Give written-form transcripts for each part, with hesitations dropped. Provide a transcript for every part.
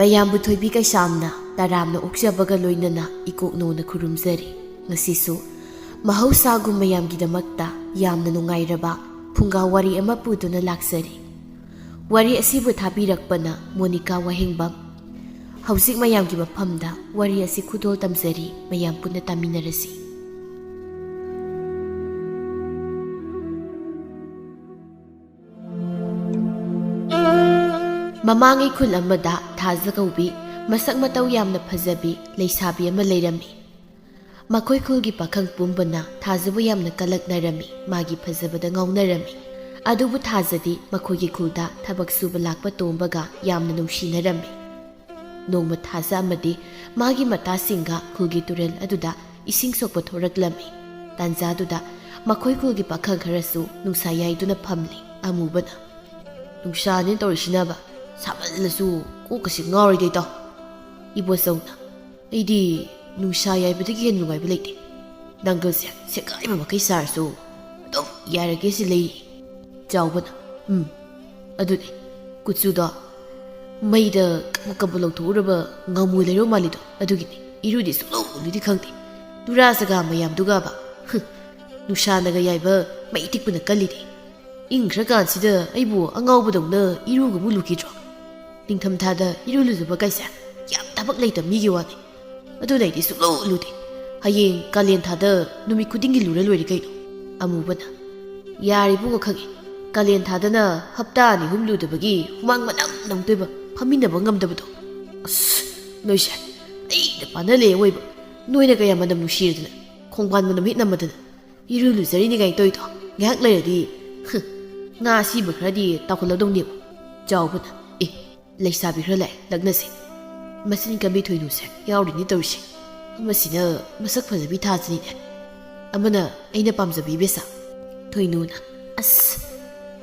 ꯃꯌꯥꯝꯕꯨ ꯊꯣꯏꯕꯤ ꯀꯩꯁꯥꯝꯅ ꯇꯔꯥꯝꯅ ꯑꯣꯛꯆꯕꯒ ꯂꯣꯏꯅꯅ ꯏꯀꯣꯛꯅꯧꯅ ꯈꯨꯔꯨꯝꯖꯔꯤ꯫ ꯉꯁꯤꯁꯨ ꯃꯍꯧꯁꯥꯒꯨꯝ ꯃꯌꯥꯝꯒꯤꯗꯃꯛꯇ ꯌꯥꯝꯅ ꯅꯨꯡꯉꯥꯏꯔꯕ ꯐꯨꯡꯒꯥ ꯋꯥꯔꯤ ꯑꯃ ꯄꯨꯗꯨꯅ ꯂꯥꯛꯆꯔꯤ꯫ ꯋꯥꯔꯤ ꯑꯁꯤꯕꯨ ꯊꯥꯕꯤꯔꯛꯄꯅ ꯃꯣꯅꯤꯀꯥ ꯋꯥꯍꯦꯡꯕꯝ꯫ ꯍꯧꯖꯤꯛ ꯃꯌꯥꯝꯒꯤ ꯃꯐꯝꯗ ꯋꯥꯔꯤ ꯑꯁꯤ ꯈꯨꯗꯣꯜ ꯇꯝꯖꯔꯤ, ꯃꯌꯥꯝ ꯄꯨꯟꯅ ꯇꯥꯃꯤꯟꯅꯔꯁꯤ꯫ ꯃꯃꯥꯡꯉꯩ ꯈꯨꯜ ꯑꯃꯗ ꯊꯥꯖ ꯀꯧꯕꯤ ꯃꯁꯛ ꯃꯇꯧ ꯌꯥꯝꯅ ꯐꯖꯕꯤ ꯂꯩꯁꯥꯕꯤ ꯑꯃ ꯂꯩꯔꯝꯃꯤ꯫ ꯃꯈꯣꯏ ꯈꯨꯜꯒꯤ ꯄꯥꯈꯪ ꯄꯨꯝꯕꯅ ꯊꯥꯖꯕꯨ ꯌꯥꯝꯅ ꯀꯂꯛꯅꯔꯝꯃꯤ, ꯃꯥꯒꯤ ꯐꯖꯕꯗ ꯉꯥꯎꯅꯔꯝꯃꯤ꯫ ꯑꯗꯨꯕꯨ ꯊꯥꯖꯗꯤ ꯃꯈꯣꯏꯒꯤ ꯈꯨꯜꯗ ꯊꯕꯛ ꯁꯨꯕ ꯂꯥꯛꯄ ꯇꯣꯝꯕꯒ ꯌꯥꯝꯅ ꯅꯨꯡꯁꯤꯅꯔꯝꯃꯤ꯫ ꯅꯣꯡꯃ ꯊꯥꯖ ꯑꯃꯗꯤ ꯃꯥꯒꯤ ꯃꯇꯥꯁꯤꯡꯒ ꯈꯨꯜꯒꯤ ꯇꯨꯔꯦꯜ ꯑꯗꯨꯗ ꯏꯁꯤꯡ ꯁꯣꯛꯄ ꯊꯣꯔꯛꯂꯝꯃꯤ꯫ ꯇꯥꯟꯖꯥꯗꯨꯗ ꯃꯈꯣꯏ ꯈꯨꯜꯒꯤ ꯄꯥꯈꯪ ꯈꯔꯁꯨ ꯅꯨꯡꯁꯥ ꯌꯥꯏꯗꯨꯅ ꯐꯝꯂꯤ꯫ ꯑꯃꯨꯕꯅ, "ꯅꯨꯡꯁꯥꯅꯦ ꯇꯧꯔꯤꯁꯤꯅꯕ, ꯁꯥꯃꯜꯂꯁꯨ ꯀꯣꯛꯀꯁꯤ ꯉꯥꯎꯔꯤꯗ ꯏꯇꯥꯎ." ꯏꯕꯣꯆꯧꯅ, "ꯑꯩꯗꯤ ꯅꯨꯡꯁꯥ ꯌꯥꯏꯕꯗꯒꯤ ꯍꯦꯟꯅ ꯅꯨꯡꯉꯥꯏꯕ ꯂꯩꯇꯦ. ꯅꯪꯒꯜꯁꯦ ꯁꯦꯒꯥꯏꯕ ꯃꯈꯩ ꯁꯥꯔꯁꯨ ꯑꯗꯨꯝ ꯌꯥꯏꯔꯒꯦ ꯁꯤ ꯂꯩꯔꯤ." ꯆꯥꯎꯕꯅ, "ꯑꯗꯨꯅꯤ ꯀꯨꯆꯨꯗꯣ ꯃꯩꯗ ꯀꯕꯨ ꯀꯕꯨ ꯂꯧꯊꯣꯛꯎꯔꯕ ꯉꯥꯃꯨ ꯂꯩꯔꯧ ꯃꯥꯜꯂꯤꯗꯣ, ꯑꯗꯨꯒꯤꯅꯤ. ꯏꯔꯨꯗꯤ ꯁꯨꯡꯂꯨ ꯂꯨꯗꯤ ꯈꯪꯗꯦ. ꯇꯨꯔꯥ ꯆꯒꯥ ꯃꯌꯥꯝꯗꯨꯒꯕ ꯅꯨꯡꯁꯥꯅꯒ ꯌꯥꯏꯕ ꯃꯩ ꯇꯤꯛꯄꯅ ꯀꯜꯂꯤꯗꯤ. ꯏꯪꯈ꯭ꯔꯀꯥꯟꯁꯤꯗ ꯑꯩꯕꯨ ꯑꯉꯥꯎꯕꯗꯧꯅ ꯏꯔꯨꯒꯕꯨ ꯂꯨꯈꯤꯗ꯭ꯔꯣ? ꯅꯤꯡꯊꯝꯊꯥꯗ ꯏꯔꯨ ꯂꯨꯖꯕ ꯀꯥꯏꯁꯦ ꯌꯥꯝ ꯊꯕꯛ ꯂꯩꯇꯕ ꯃꯤꯒꯤ ꯋꯥꯅꯤ. ꯑꯗꯨꯅ ꯑꯩꯗꯤ ꯁꯨꯡꯂꯨ ꯂꯨꯗꯦ. ꯍꯌꯦꯡ ꯀꯥꯂꯦꯟ ꯊꯥꯗ ꯅꯨꯃꯤꯠ ꯈꯨꯗꯤꯡꯒꯤ ꯂꯨꯔ ꯂꯣꯏꯔꯦ ꯀꯩꯅꯣ." ꯑꯃꯨꯕꯅ, "ꯌꯥꯔꯤꯕꯨꯡꯉꯣ ꯈꯪꯉꯤ. ꯀꯥꯂꯦꯟ ꯊꯥꯗꯅ ꯍꯞꯇꯥ 2-3 ꯂꯨꯗꯕꯒꯤ ꯍꯨꯃꯥꯡ ꯃꯅꯝ ꯅꯝꯇꯣꯏꯕ, ꯐꯝꯃꯤꯟꯅꯕ ꯉꯝꯗꯕꯗꯣ. ꯑꯁ ꯅꯣꯏꯁꯦ ꯑꯩꯗ ꯄꯥꯟꯅꯂꯦ ꯑꯣꯏꯕ. ꯅꯣꯏꯅ ꯀꯌꯥ ꯃꯅꯝ ꯅꯨꯡꯁꯤꯔꯗꯅ, ꯈꯣꯡꯕꯥꯟ ꯃꯅꯝ ꯍꯦꯛ ꯅꯝꯃꯗꯅ ꯏꯔꯨ ꯂꯨꯖꯔꯤꯅꯤ ꯀꯥꯏꯅ ꯇꯧꯏꯗꯣ. ꯉꯥꯏꯍꯥꯛ ꯂꯩꯔꯗꯤ ꯉꯥ ꯑꯁꯤꯕ ꯈꯔꯗꯤ ꯇꯥꯎꯈꯠꯂꯗꯧꯅꯦꯕ." ꯆꯥꯎꯕꯅ, "ꯂꯩꯁꯥꯕꯤ ꯈꯔ ꯂꯥꯛꯑꯦ, ꯂꯛꯅꯁꯦ. ꯃꯆꯤꯟ ꯀꯟꯕꯤ ꯊꯣꯏꯅꯨꯁꯦ ꯌꯥꯎꯔꯤꯅꯤ ꯇꯧꯔꯤꯁꯦ. ꯑꯃꯁꯤꯅ ꯃꯁꯛ ꯐꯖꯕꯤ ꯊꯥꯖꯅꯤꯅꯦ, ꯑꯃꯅ ꯑꯩꯅ ꯄꯥꯝꯖꯕꯤ ꯏꯕꯦꯁꯥ." ꯊꯣꯏꯅꯨꯅ, "ꯑꯁ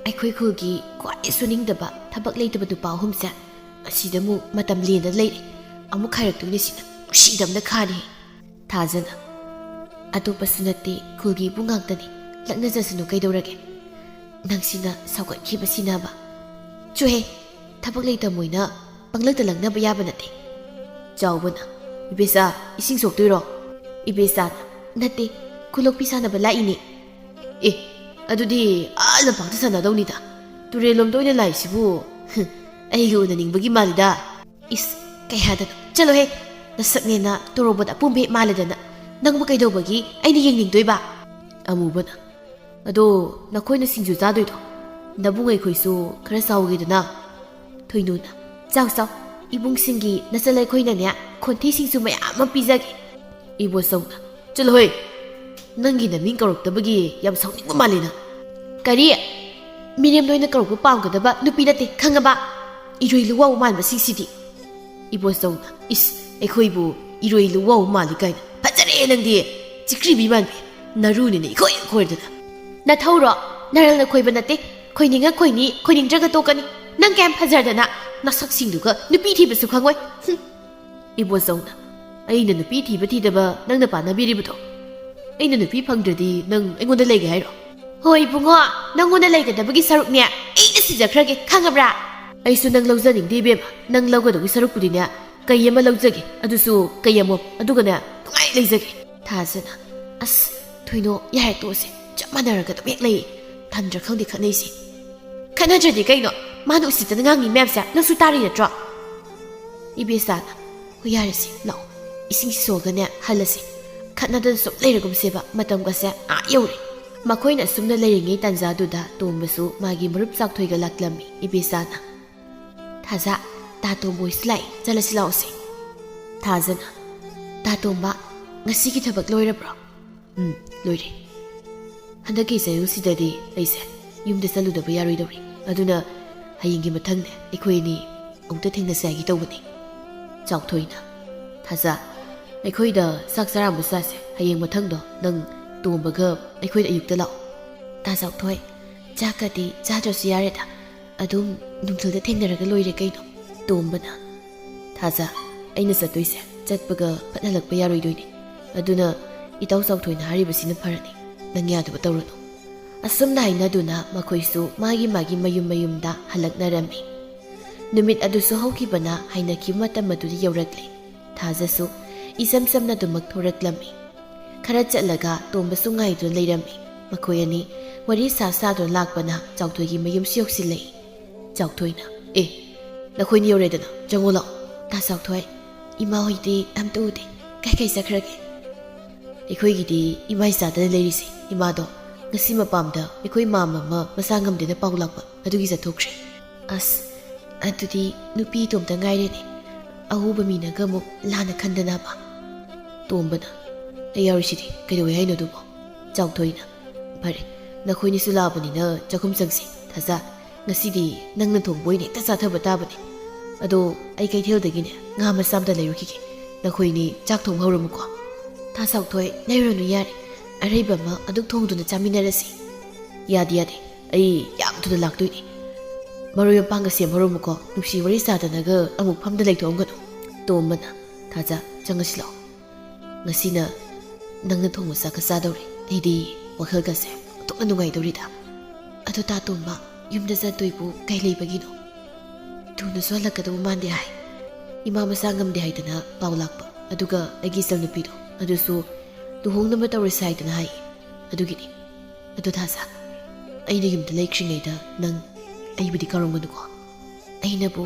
ꯑꯩꯈꯣꯏ ꯈꯨꯜꯒꯤ ꯈ꯭ꯋꯥꯏ ꯁꯨꯅꯤꯡꯗꯕ ꯊꯕꯛ ꯂꯩꯇꯕ ꯅꯨꯄꯥ ꯑꯍꯨꯝꯁꯦ ꯑꯁꯤꯗ ꯑꯃꯨꯛ ꯃꯇꯝ ꯂꯦꯟꯗ ꯂꯩꯔꯦ. ꯑꯃꯨꯛ ꯈꯥꯏꯔꯛꯇꯣꯏꯅꯤ ꯁꯤꯅ, ꯅꯨꯡꯁꯤꯗꯕꯅ ꯈꯥꯔꯤ." ꯊꯥꯖꯅ, "ꯑꯇꯣꯞꯄꯁꯨ ꯅꯠꯇꯦ, ꯈꯨꯜꯒꯤ ꯏꯕꯨꯡ ꯉꯥꯛꯇꯅꯤ. ꯂꯛꯅꯖꯁꯅꯨ ꯀꯩꯗꯧꯔꯒꯦ. ꯅꯪꯁꯤꯅ ꯁꯥꯎꯒꯠꯈꯤꯕꯁꯤꯅꯕ. ꯆꯨꯍꯦ, ꯊꯕꯛ ꯂꯩꯇꯃꯣꯏꯅ ꯄꯪꯂꯛꯇ ꯂꯛꯅꯕ ꯌꯥꯕ ꯅꯠꯇꯦ." ꯆꯥꯎꯕꯅ, "ꯏꯕꯦꯆꯥ, ꯏꯁꯤꯡ ꯁꯣꯛꯇꯣꯏꯔꯣ?" ꯏꯕꯦꯆꯥꯅ, "ꯅꯠꯇꯦ, ꯈꯨꯂꯣꯛꯄꯤ ꯁꯥꯟꯅꯕ ꯂꯥꯛꯏꯅꯦ." "ꯑꯗꯨꯗꯤ ꯂꯝꯄꯥꯛꯇ ꯁꯥꯟꯅꯗꯧꯅꯤꯗ. ꯇꯨꯔꯦꯜ ꯂꯣꯝꯗ ꯑꯣꯏꯅ ꯂꯥꯛꯏꯁꯤꯕꯨ ꯑꯩꯒ ꯎꯅꯅꯤꯡꯕꯒꯤ ꯃꯥꯜꯂꯤꯗ." "ꯏꯁ, ꯀꯩ ꯍꯥꯏꯗꯅꯣ, ꯆꯠꯂꯣꯍꯦ. ꯅꯁꯛꯅꯦꯅ ꯇꯣꯔꯣꯕꯣꯠ ꯑꯄꯨꯝꯕ ꯍꯦꯛ ꯃꯥꯜꯂꯗꯅ ꯅꯪꯕꯨ ꯀꯩꯗꯧꯕꯒꯤ ꯑꯩꯅ ꯌꯦꯡꯅꯤꯡꯗꯣꯏꯕ?" ꯑꯃꯨꯕꯅ, "ꯑꯗꯣ ꯅꯈꯣꯏꯅ ꯁꯤꯡꯖꯨ ꯆꯥꯗꯣꯏꯗꯣ, ꯅꯕꯨꯡ ꯑꯩꯈꯣꯏꯁꯨ ꯈꯔ ꯆꯥꯎꯒꯦꯗꯅ." ꯊꯣꯏꯅꯨꯅ, "ꯆꯥꯎ ꯆꯥꯎ, ꯏꯕꯨꯡꯁꯤꯡꯒꯤ ꯅꯆꯜ ꯑꯩꯈꯣꯏꯅꯅꯦ ꯈꯣꯟꯊꯤꯁꯤꯡꯁꯨ ꯃꯌꯥꯝ ꯑꯃ ꯄꯤꯖꯒꯦ." ꯏꯕꯣꯆꯧꯅ, "ꯆꯠꯂꯣꯍꯦ, ꯅꯪꯒꯤ ꯅꯃꯤꯡ ꯀꯧꯔꯛꯇꯕꯒꯤ ꯌꯥꯝ ꯁꯥꯎꯅꯤꯡꯕ ꯃꯥꯜꯂꯤꯅ." "ꯀꯔꯤ? ꯃꯤꯔꯦꯝꯗ ꯑꯣꯏꯅ ꯀꯧꯔꯛꯄ ꯄꯥꯝꯒꯗꯕ ꯅꯨꯄꯤ ꯅꯠꯇꯦ, ꯈꯪꯉꯕ? ꯏꯔꯣꯏ ꯂꯨꯋꯥꯎ ꯃꯥꯟꯕꯁꯤꯡꯁꯤꯗꯤ." "ꯏꯕꯣꯆꯧꯅ, "ꯏꯁ, ꯑꯩꯈꯣꯏꯕꯨ ꯏꯔꯣꯏ ꯂꯨꯋꯥꯎ ꯃꯥꯜꯂꯤ ꯀꯥꯏꯅ. ꯐꯖꯔꯦ ꯅꯪꯗꯤ, ꯆꯤꯛꯈ꯭ꯔꯤꯕꯤ ꯃꯥꯟꯕꯤ. ꯅꯔꯨꯅꯤꯅ ꯏꯈꯣꯏ ꯈꯣꯏꯔꯗꯅ." "ꯅꯊꯧꯔꯣ? ꯅꯔꯜꯅ ꯈꯣꯏꯕ ꯅꯠꯇꯦ. ꯈꯣꯏꯅꯤꯡꯉ ꯈꯣꯏꯅꯤ, ꯈꯣꯏꯅꯤꯡꯗ꯭ꯔꯒ ꯇꯣꯛꯀꯅꯤ. ꯅꯪ ꯀꯌꯥꯝ ꯐꯖꯔꯗꯅ ꯅꯁꯛꯁꯤꯡꯗꯨꯒ ꯅꯨꯄꯤ ꯊꯤꯕꯁꯨ ꯈꯪꯉꯣꯏ." ꯏꯕꯣꯆꯧꯅ, "ꯑꯩꯅ ꯅꯨꯄꯤ ꯊꯤꯕ ꯊꯤꯗꯕ ꯅꯪꯅ ꯄꯥꯟꯅꯕꯤꯔꯤꯕꯗꯣ. ꯑꯩꯅ ꯅꯨꯄꯤ ꯐꯪꯗ꯭ꯔꯗꯤ ꯅꯪ ꯑꯩꯉꯣꯟꯗ ꯂꯩꯒꯦ ꯍꯥꯏꯔꯣ?" "ꯍꯣꯏ ꯏꯕꯨꯡꯉꯣ, ꯅꯪꯉꯣꯟꯗ ꯂꯩꯒꯗꯕꯒꯤ ꯁꯔꯨꯛꯅꯦ ꯑꯩꯅ ꯁꯤꯖꯈ꯭ꯔꯒꯦ, ꯈꯪꯉꯕ꯭ꯔꯥ?" "ꯑꯩꯁꯨ ꯅꯪ ꯂꯧꯖꯅꯤꯡꯗꯦ ꯏꯕꯦꯝꯃ. ꯅꯪ ꯂꯧꯒꯗꯧꯒꯤ ꯁꯔꯨꯛꯄꯨꯗꯤꯅꯦ ꯀꯩ ꯑꯃ ꯂꯧꯖꯒꯦ, ꯑꯗꯨꯁꯨ ꯀꯩ ꯑꯃꯣꯝ, ꯑꯗꯨꯒꯅꯦ ꯅꯨꯡꯉꯥꯏ ꯂꯩꯖꯒꯦ." ꯊꯥꯖꯅ, "ꯑꯁ ꯊꯣꯏꯅꯣ, ꯌꯥꯔꯦ ꯇꯣꯛꯑꯁꯦ. ꯆꯞ ꯃꯥꯟꯅꯔꯒ ꯑꯗꯨꯝ ꯍꯦꯛ ꯂꯩꯌꯦ. ꯊꯟꯗ꯭ꯔꯥ ꯈꯪꯗꯦ ꯈꯠꯅꯩꯁꯤ." "ꯈꯠꯅꯗ꯭ꯔꯗꯤ ꯀꯩꯅꯣ? ꯃꯥꯅ ꯎꯁꯤꯠꯇꯅ ꯉꯥꯡꯉꯤ ꯃꯌꯥꯝꯁꯦ ꯅꯪꯁꯨ ꯇꯥꯔꯤ ꯅꯠꯇ꯭ꯔꯣ?" ꯏꯕꯦꯆꯥꯅ, "ꯍꯣꯏ ꯌꯥꯔꯁꯤ, ꯂꯥꯛꯑꯣ. ꯏꯁꯤꯡ ꯁꯣꯛꯑꯒꯅꯦ ꯍꯜꯂꯁꯤ. ꯈꯠꯅꯗꯅ ꯁꯨꯝ ꯂꯩꯔꯒꯨꯝꯁꯦꯕ, ꯃꯇꯝꯒꯁꯦ ꯌꯧꯔꯦ." ꯃꯈꯣꯏꯅ ꯑꯁꯨꯝꯅ ꯂꯩꯔꯤꯉꯩ ꯇꯥꯟꯖꯥꯗꯨꯗ ꯇꯣꯝꯕꯁꯨ ꯃꯥꯒꯤ ꯃꯔꯨꯞ ꯆꯥꯛꯊꯣꯏꯒ ꯂꯥꯛꯂꯝꯃꯤ꯫ ꯏꯕꯦꯆꯥꯅ, "ꯊꯥꯖ, ꯇꯥ ꯇꯣꯝꯕ ꯍꯣꯏꯁꯨ ꯂꯥꯛꯏ, ꯆꯠꯂꯁꯤ ꯂꯥꯛꯑꯣꯁꯦ." ꯊꯥꯖꯅ, "ꯇꯥ ꯇꯣꯝꯕ, ꯉꯁꯤꯒꯤ ꯊꯕꯛ ꯂꯣꯏꯔꯕ꯭ꯔꯣ?" "ꯂꯣꯏꯔꯦ. ꯍꯟꯗꯛꯀꯤ ꯆꯌꯣꯜꯁꯤꯗꯗꯤ ꯑꯩꯁꯦ ꯌꯨꯝꯗ ꯆꯠꯂꯨꯗꯕ ꯌꯥꯔꯣꯏꯗꯧꯔꯤ. ꯑꯗꯨꯅ ꯍꯌꯦꯡꯒꯤ ꯃꯊꯪꯅꯦ ꯑꯩꯈꯣꯏ ꯑꯅꯤ ꯑꯃꯨꯛꯇ ꯊꯦꯡꯅꯁꯦ ꯍꯥꯏꯒꯦ ꯇꯧꯕꯅꯤ." ꯆꯥꯎꯊꯣꯏꯅ, "ꯊꯥꯖ, ꯑꯩꯈꯣꯏꯗ ꯆꯥꯛ ꯆꯔꯥꯡꯕ ꯆꯥꯁꯦ. ꯍꯌꯦꯡ ꯃꯊꯪꯗꯣ ꯅꯪ ꯇꯣꯝꯕꯒ ꯑꯩꯈꯣꯏꯗ ꯑꯌꯨꯛꯇ ꯂꯥꯛꯑꯣ." "ꯇꯥ ꯆꯥꯎꯊꯣꯏ, ꯆꯥꯛꯀꯗꯤ ꯆꯥꯗ꯭ꯔꯁꯨ ꯌꯥꯔꯦꯗ. ꯑꯗꯨꯝ ꯅꯨꯡꯊꯤꯜꯗ ꯊꯦꯡꯅꯔꯒ ꯂꯣꯏꯔꯦ ꯀꯩꯅꯣ." ꯇꯣꯝꯕꯅ, "ꯊꯥꯖ, ꯑꯩꯅ ꯆꯠꯇꯣꯏꯁꯦ ꯆꯠꯄꯒ ꯐꯠ ꯍꯜꯂꯛꯄ ꯌꯥꯔꯣꯏꯗꯣꯏꯅꯤ. ꯑꯗꯨꯅ ꯏꯇꯥꯎ ꯆꯥꯎꯊꯣꯏꯅ ꯍꯥꯏꯔꯤꯕꯁꯤꯅ ꯐꯔꯅꯤ. ꯅꯪ ꯌꯥꯗꯕ ꯇꯧꯔꯅꯨ." ꯑꯁꯨꯝꯅ ꯍꯥꯏꯅꯗꯨꯅ ꯃꯈꯣꯏꯁꯨ ꯃꯥꯒꯤ ꯃꯌꯨꯝꯗ ꯍꯜꯂꯛꯅꯔꯝꯃꯤ꯫ ꯅꯨꯃꯤꯠ ꯑꯗꯨꯁꯨ ꯍꯧꯈꯤꯕꯅ ꯍꯩꯅꯈꯤꯕ ꯃꯇꯝ ꯑꯗꯨꯗ ꯌꯧꯔꯛꯂꯤ꯫ ꯊꯥꯖꯁꯨ ꯏꯁꯝ ꯁꯝꯅ ꯑꯗꯨꯃꯛ ꯊꯣꯔꯛꯂꯝꯃꯤ꯫ ꯈꯔ ꯆꯠꯂꯒ ꯇꯣꯝꯕꯁꯨ ꯉꯥꯏꯗꯨꯅ ꯂꯩꯔꯝꯃꯤ꯫ ꯃꯈꯣꯏ ꯑꯅꯤ ꯋꯥꯔꯤ ꯁꯥꯗꯨꯅ ꯂꯥꯛꯄꯅ ꯆꯥꯎꯊꯣꯏꯒꯤ ꯃꯌꯨꯝꯁꯨ ꯌꯧꯁꯤꯜꯂꯛꯏ꯫ ꯆꯥꯎꯊꯣꯏꯅ ꯅꯈꯣꯏꯅꯤ ꯌꯧꯔꯦꯗꯅ ꯆꯪꯉꯣ ꯂꯥꯛꯑꯣ꯫ ꯇꯥ ꯆꯥꯎꯊꯣꯏ, ꯏꯃꯥ ꯍꯣꯏꯗꯤ ꯑꯝꯇ ꯎꯗꯦ, ꯀꯥꯏ ꯆꯠꯈ꯭ꯔꯒꯦ? ꯑꯩꯈꯣꯏꯒꯤꯗꯤ ꯏꯃꯥ ꯏꯆꯥꯗꯅ ꯂꯩꯔꯤꯁꯦ꯫ ꯏꯃꯥꯗꯣ ꯉꯁꯤ ꯃꯄꯥꯝꯗ ꯑꯩꯈꯣꯏ ꯃꯥꯝꯃ ꯑꯃ ꯃꯁꯥ ꯉꯝꯗꯦꯅ ꯄꯥꯎ ꯂꯥꯛꯄ ꯑꯗꯨꯒꯤ ꯆꯠꯊꯣꯛꯈ꯭ꯔꯦ꯫ ꯑꯁ, ꯑꯗꯨꯗꯤ ꯅꯨꯄꯤ ꯏꯇꯣꯝꯇ ꯉꯥꯏꯔꯦꯅꯦ, ꯑꯍꯨꯕ ꯃꯤꯅꯒ ꯑꯃꯨꯛ ꯂꯥꯟꯅ ꯈꯟꯗꯅꯕ꯫ ꯇꯣꯝꯕꯅ ꯑꯩ ꯌꯥꯎꯔꯤꯁꯤꯗꯤ ꯀꯩꯗꯧꯋꯦ ꯍꯥꯏꯅꯣ ꯑꯗꯨꯕꯣ? ꯆꯥꯎꯊꯣꯏꯅ ꯐꯔꯦ, ꯅꯈꯣꯏꯅꯤꯁꯨ ꯂꯥꯛꯑꯕꯅꯤꯅ ꯆꯥꯛꯈꯨꯝ ꯆꯪꯁꯤ꯫ ꯊꯥꯖ, ꯉꯁꯤꯗꯤ ꯅꯪꯅ ꯊꯣꯡꯕ ꯑꯣꯏꯅ ꯍꯦꯛꯇ ꯆꯥꯊꯕ ꯇꯥꯕꯅꯤ꯫ ꯑꯗꯣ ꯑꯩ ꯀꯩꯊꯦꯜꯗꯒꯤꯅꯦ ꯉꯥ ꯃꯆꯥ ꯑꯃꯇ ꯂꯩꯔꯨꯈꯤꯒꯦ, ꯅꯈꯣꯏꯅꯤ ꯆꯥꯛ ꯊꯣꯡꯕ ꯍꯧꯔꯝꯃꯨꯀꯣ꯫ ꯊꯥ ꯆꯥꯎꯊꯣꯏ, ꯂꯩꯔꯨꯔꯅꯨ ꯌꯥꯔꯦ, ꯑꯔꯩꯕ ꯑꯃ ꯑꯗꯨꯛ ꯊꯣꯡꯗꯨꯅ ꯆꯥꯃꯤꯟꯅꯔꯁꯤ꯫ ꯌꯥꯗꯦ, ꯑꯩ ꯌꯥꯝ ꯊꯨꯅ ꯂꯥꯛꯇꯣꯏꯅꯤ꯫ ꯃꯔꯣꯏ ꯃꯄꯥꯡꯒ ꯁꯦꯝꯍꯧꯔꯝꯃꯨꯀꯣ, ꯅꯨꯡꯁꯤ ꯋꯥꯔꯤ ꯁꯥꯗꯅꯒ ꯑꯃꯨꯛ ꯐꯝꯗ ꯂꯩꯊꯣꯛꯑꯝꯒꯅꯨ꯫ ꯇꯣꯝꯕꯅ ꯊꯥꯖ, ꯆꯪꯉꯁꯤ ꯂꯥꯛꯑꯣ, ꯉꯁꯤꯅ ꯅꯪꯅ ꯊꯣꯡꯕ ꯆꯥꯛꯀ ꯆꯥꯗꯧꯔꯤ꯫ ꯑꯩꯗꯤ ꯋꯥꯈꯜꯒꯁꯦ ꯑꯣꯟꯊꯣꯛꯅ ꯅꯨꯡꯉꯥꯏꯗꯧꯔꯤꯗ꯫ ꯑꯗꯨ ꯇꯥ ꯇꯣꯝꯕ, ꯌꯨꯝꯗ ꯆꯠꯇꯣꯏꯕꯨ ꯀꯩ ꯂꯩꯕꯒꯤꯅꯣ? ꯊꯨꯅꯁꯨ ꯍꯜꯂꯛꯀꯗꯧꯕ ꯃꯥꯟꯗꯦ ꯍꯥꯏ꯫ ꯏꯃꯥ ꯃꯁꯥ ꯉꯝꯗꯦ ꯍꯥꯏꯗꯅ ꯄꯥꯎ ꯂꯥꯛꯄ, ꯑꯗꯨꯒ ꯑꯩꯒꯤ ꯏꯆꯜꯅꯨꯄꯤꯗꯣ ꯑꯗꯨꯁꯨ ꯂꯨꯍꯣꯡꯅꯕ ꯇꯧꯔꯁꯤ ꯍꯥꯏꯗꯅ ꯍꯥꯏ, ꯑꯗꯨꯒꯤꯅꯤ꯫ ꯑꯗꯨ ꯊꯥꯖ, ꯑꯩꯅ ꯌꯨꯝꯗ ꯂꯩꯇ꯭ꯔꯤꯉꯩꯗ ꯅꯪ ꯑꯩꯕꯨꯗꯤ ꯀꯥꯎꯔꯝꯒꯅꯨꯀꯣ꯫ ꯑꯩꯅꯕꯨ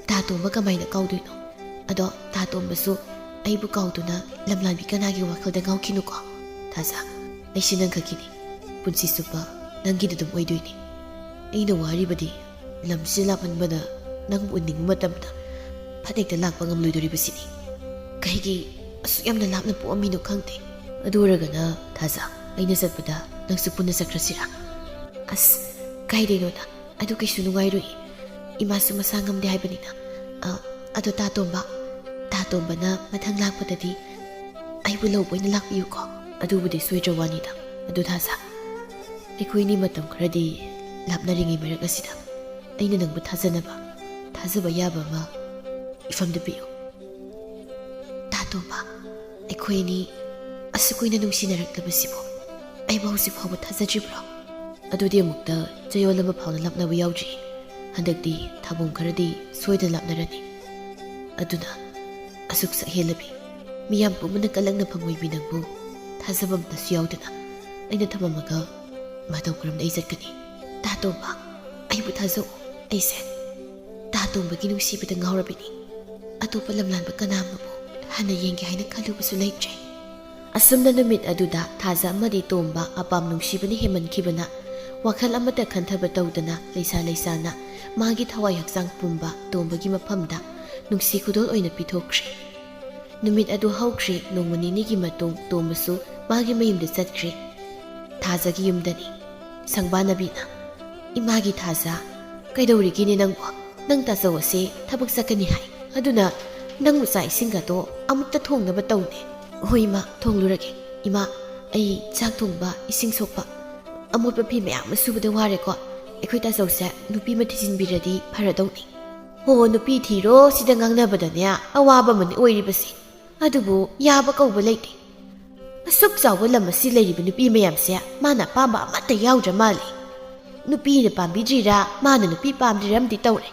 ꯇꯥ ꯇꯣꯝꯕ ꯀꯃꯥꯏꯅ ꯀꯥꯎꯗꯣꯏꯅꯣ? ꯑꯗꯣ ꯇꯥ ꯇꯣꯝꯕꯁꯨ ꯑꯩꯕꯨ ꯀꯥꯎꯗꯨꯅ ꯂꯝꯂꯥꯟꯕꯤ ꯀꯅꯥꯒꯤ ꯋꯥꯈꯜꯗ ꯉꯥꯎꯈꯤꯅꯨꯀꯣ꯫ ꯊꯥꯖ, ꯑꯩꯁꯤ ꯅꯪ ꯈꯛꯀꯤꯅꯤ, ꯄꯨꯟꯁꯤ ꯆꯨꯞꯄ ꯅꯪꯒꯤꯗ ꯑꯗꯨꯝ ꯑꯣꯏꯗꯣꯏꯅꯤ꯫ ꯑꯩꯅ ꯋꯥꯔꯤꯕꯗꯤ ꯂꯝꯁꯤ ꯂꯥꯞꯃꯟꯕꯅ ꯅꯪꯕꯨ ꯎꯅꯤꯡꯕ ꯃꯇꯝꯗ ꯐꯠ ꯍꯦꯛꯇ ꯂꯥꯛꯄ ꯉꯝꯂꯣꯏꯗꯣꯔꯤꯕꯁꯤꯅꯤ꯫ ꯀꯩꯒꯤ ꯑꯁꯨꯛ ꯌꯥꯝꯅ ꯂꯥꯞꯅ ꯄꯣꯛꯑꯝꯃꯤꯅꯣ ꯈꯪꯗꯦ꯫ ꯑꯗꯨ ꯑꯣꯏꯔꯒꯅ ꯊꯥꯖ, ꯑꯩꯅ ꯆꯠꯄꯗ ꯅꯪꯁꯨ ꯄꯨꯟꯅ ꯆꯠꯈ꯭ꯔꯁꯤꯔꯥ? ꯑꯁ, ꯀꯥꯏꯗꯩꯅꯣꯗ, ꯑꯗꯨ ꯀꯩꯁꯨ ꯅꯨꯡꯉꯥꯏꯔꯣꯏ꯫ ꯏꯃꯥꯁꯨ ꯃꯁꯥ ꯉꯝꯗꯦ ꯍꯥꯏꯕꯅꯤꯅ꯫ ꯑꯗꯣ ꯇꯥ ꯇꯣꯝꯕꯅ ꯃꯊꯪ ꯂꯥꯛꯄꯗꯗꯤ ꯑꯩꯕꯨ ꯂꯧꯕ ꯑꯣꯏꯅ ꯂꯥꯛꯄꯤꯌꯨꯀꯣ꯫ ꯑꯗꯨꯕꯨꯗꯤ ꯁꯣꯏꯗ꯭ꯔ ꯋꯥꯅꯤꯗ꯫ ꯑꯗꯨ ꯊꯥꯖ, ꯑꯩꯈꯣꯏꯅꯤ ꯃꯇꯝ ꯈꯔꯗꯤ ꯂꯥꯞꯅꯔꯤꯉꯩ ꯃꯔꯛ ꯑꯁꯤꯗ ꯑꯩꯅ ꯅꯪꯕꯨ ꯊꯥꯖꯕ ꯌꯥꯕ ꯑꯃ ꯏꯐꯝꯗ ꯄꯤꯌꯨ꯫ ꯇꯥ ꯇꯣꯝꯕ, ꯑꯩꯈꯣꯏ ꯑꯅꯤ ꯑꯁꯨꯛ ꯀꯨꯏꯅ ꯅꯨꯡꯁꯤꯅꯔꯛꯂꯕꯁꯤꯕꯨ ꯑꯩꯕꯨ ꯍꯧꯖꯤꯛ ꯐꯥꯎꯕ ꯊꯥꯖꯗ꯭ꯔꯤꯕ꯭ꯔꯣ? ꯑꯗꯨꯗꯤ ꯑꯃꯨꯛꯇ ꯆꯌꯣꯜ ꯑꯃ ꯐꯥꯎꯅ ꯂꯥꯞꯅꯕ ꯌꯥꯎꯗ꯭ꯔꯤ꯫ ꯍꯟꯗꯛꯇꯤ ꯊꯥꯕꯣꯡ ꯈꯔꯗꯤ ꯁꯣꯏꯗꯅ ꯂꯥꯞꯅꯔꯅꯤ꯫ ꯑꯗꯨꯅ ꯑꯁꯨꯛ ꯁꯛꯍꯦꯜꯂꯕꯤ, ꯃꯤꯌꯥꯝ ꯄꯨꯝꯕꯅ ꯀꯂꯛꯅꯐꯝ ꯑꯣꯏꯕꯤ ꯅꯪꯕꯨ ꯊꯥꯖꯕ ꯑꯃꯇꯁꯨ ꯌꯥꯎꯗꯅ ꯑꯩꯅ ꯊꯝꯃꯝꯃꯒ ꯃꯇꯧ ꯀꯔꯝꯅ ꯑꯩ ꯆꯠꯀꯅꯤ? ꯇꯥ ꯇꯣꯝꯕ, ꯑꯩꯕꯨ ꯊꯥꯖꯧ꯫ ꯑꯩꯁꯦ ꯇꯥ ꯇꯣꯝꯕꯒꯤ ꯅꯨꯡꯁꯤꯕꯗ ꯉꯥꯎꯔꯕꯅꯤ꯫ ꯑꯇꯣꯞꯄ ꯂꯝꯂꯥꯟꯕ ꯀꯅꯥꯃꯕꯨ ꯍꯟꯅ ꯌꯦꯡꯒꯦ ꯍꯥꯏꯅ ꯈꯜꯂꯨꯕꯁꯨ ꯂꯩꯇ꯭ꯔꯦ꯫ ꯑꯁꯨꯝꯅ ꯅꯨꯃꯤꯠ ꯑꯗꯨꯗ ꯊꯥꯖ ꯑꯃꯗꯤ ꯇꯣꯝꯕ ꯑꯄꯥꯝ ꯅꯨꯡꯁꯤꯕꯅ ꯍꯦꯟꯃꯟꯈꯤꯕꯅ ꯋꯥꯈꯜ ꯑꯃꯠꯇ ꯈꯟꯊꯕ ꯇꯧꯗꯅ ꯂꯩꯁꯥꯅ ꯃꯥꯒꯤ ꯊꯋꯥꯏ ꯍꯛꯆꯥꯡ ꯄꯨꯝꯕ ꯇꯣꯝꯕꯒꯤ ꯃꯐꯝꯗ ꯅꯨꯡꯁꯤ ꯈꯨꯗꯣꯜ ꯑꯣꯏꯅ ꯄꯤꯊꯣꯛꯈ꯭ꯔꯦ꯫ ꯅꯨꯃꯤꯠ ꯑꯗꯨ ꯍꯧꯈ꯭ꯔꯦ꯫ ꯅꯣꯡꯃ ꯅꯤꯅꯤꯒꯤ ꯃꯇꯨꯡ ꯇꯣꯝꯕꯁꯨ ꯃꯥꯒꯤ ꯃꯌꯨꯝꯗ ꯆꯠꯈ꯭ꯔꯦ꯫ ꯊꯥꯖꯒꯤ ꯌꯨꯝꯗꯅꯤ꯫ ꯁꯪꯕꯥꯅꯕꯤꯅ ꯏꯃꯥꯒꯤ ꯊꯥꯖ, ꯀꯩꯗꯧꯔꯤꯒꯦꯅꯦ ꯅꯪꯕꯨ? ꯅꯪ ꯇꯥꯆꯧ ꯑꯁꯦ ꯊꯕꯛ ꯆꯠꯀꯅꯤ ꯍꯥꯏ, ꯑꯗꯨꯅ ꯅꯪꯕꯨ ꯆꯥꯛ ꯏꯁꯤꯡꯒꯗꯣ ꯑꯃꯨꯛꯇ ꯊꯣꯡꯅꯕ ꯇꯧꯅꯦ꯫ ꯍꯣꯏ ꯏꯃꯥ, ꯊꯣꯡꯂꯨꯔꯒꯦ꯫ ꯏꯃꯥ, ꯑꯩ ꯆꯥꯛ ꯊꯣꯡꯕ, ꯏꯁꯤꯡ ꯁꯣꯛꯄ, ꯑꯃꯣꯠꯄ ꯐꯤ ꯃꯌꯥꯝ ꯑꯃ ꯁꯨꯕꯗ ꯋꯥꯔꯦꯀꯣ꯫ ꯑꯩꯈꯣꯏ ꯇꯥꯆꯧꯁꯦ ꯅꯨꯄꯤ ꯑꯃ ꯊꯤꯖꯤꯟꯕꯤꯔꯗꯤ ꯐꯔꯗꯧꯅꯤ꯫ ꯍꯣ, ꯅꯨꯄꯤ ꯊꯤꯔꯣ ꯁꯤꯗ ꯉꯥꯡꯅꯕꯗꯅꯦ ꯑꯋꯥꯕ ꯑꯃꯅꯤ ꯑꯣꯏꯔꯤꯕꯁꯤ꯫ ꯑꯗꯨꯕꯨ ꯌꯥꯕ ꯀꯧꯕ ꯂꯩꯇꯦ꯫ ꯑꯁꯨꯛ ꯆꯥꯎꯕ ꯂꯝ ꯑꯁꯤ ꯂꯩꯔꯤꯕ ꯅꯨꯄꯤ ꯃꯌꯥꯝꯁꯦ ꯃꯥꯅ ꯑꯄꯥꯝꯕ ꯑꯃꯠꯇ ꯌꯥꯎꯗ꯭ꯔ ꯃꯥꯜꯂꯤ꯫ ꯅꯨꯄꯤꯅ ꯄꯥꯝꯕꯤꯗ꯭ꯔꯤꯔꯥ ꯃꯥꯅ ꯅꯨꯄꯤ ꯄꯥꯝꯗ꯭ꯔꯤꯔꯥ ꯑꯃꯗꯤ ꯇꯧꯔꯦ꯫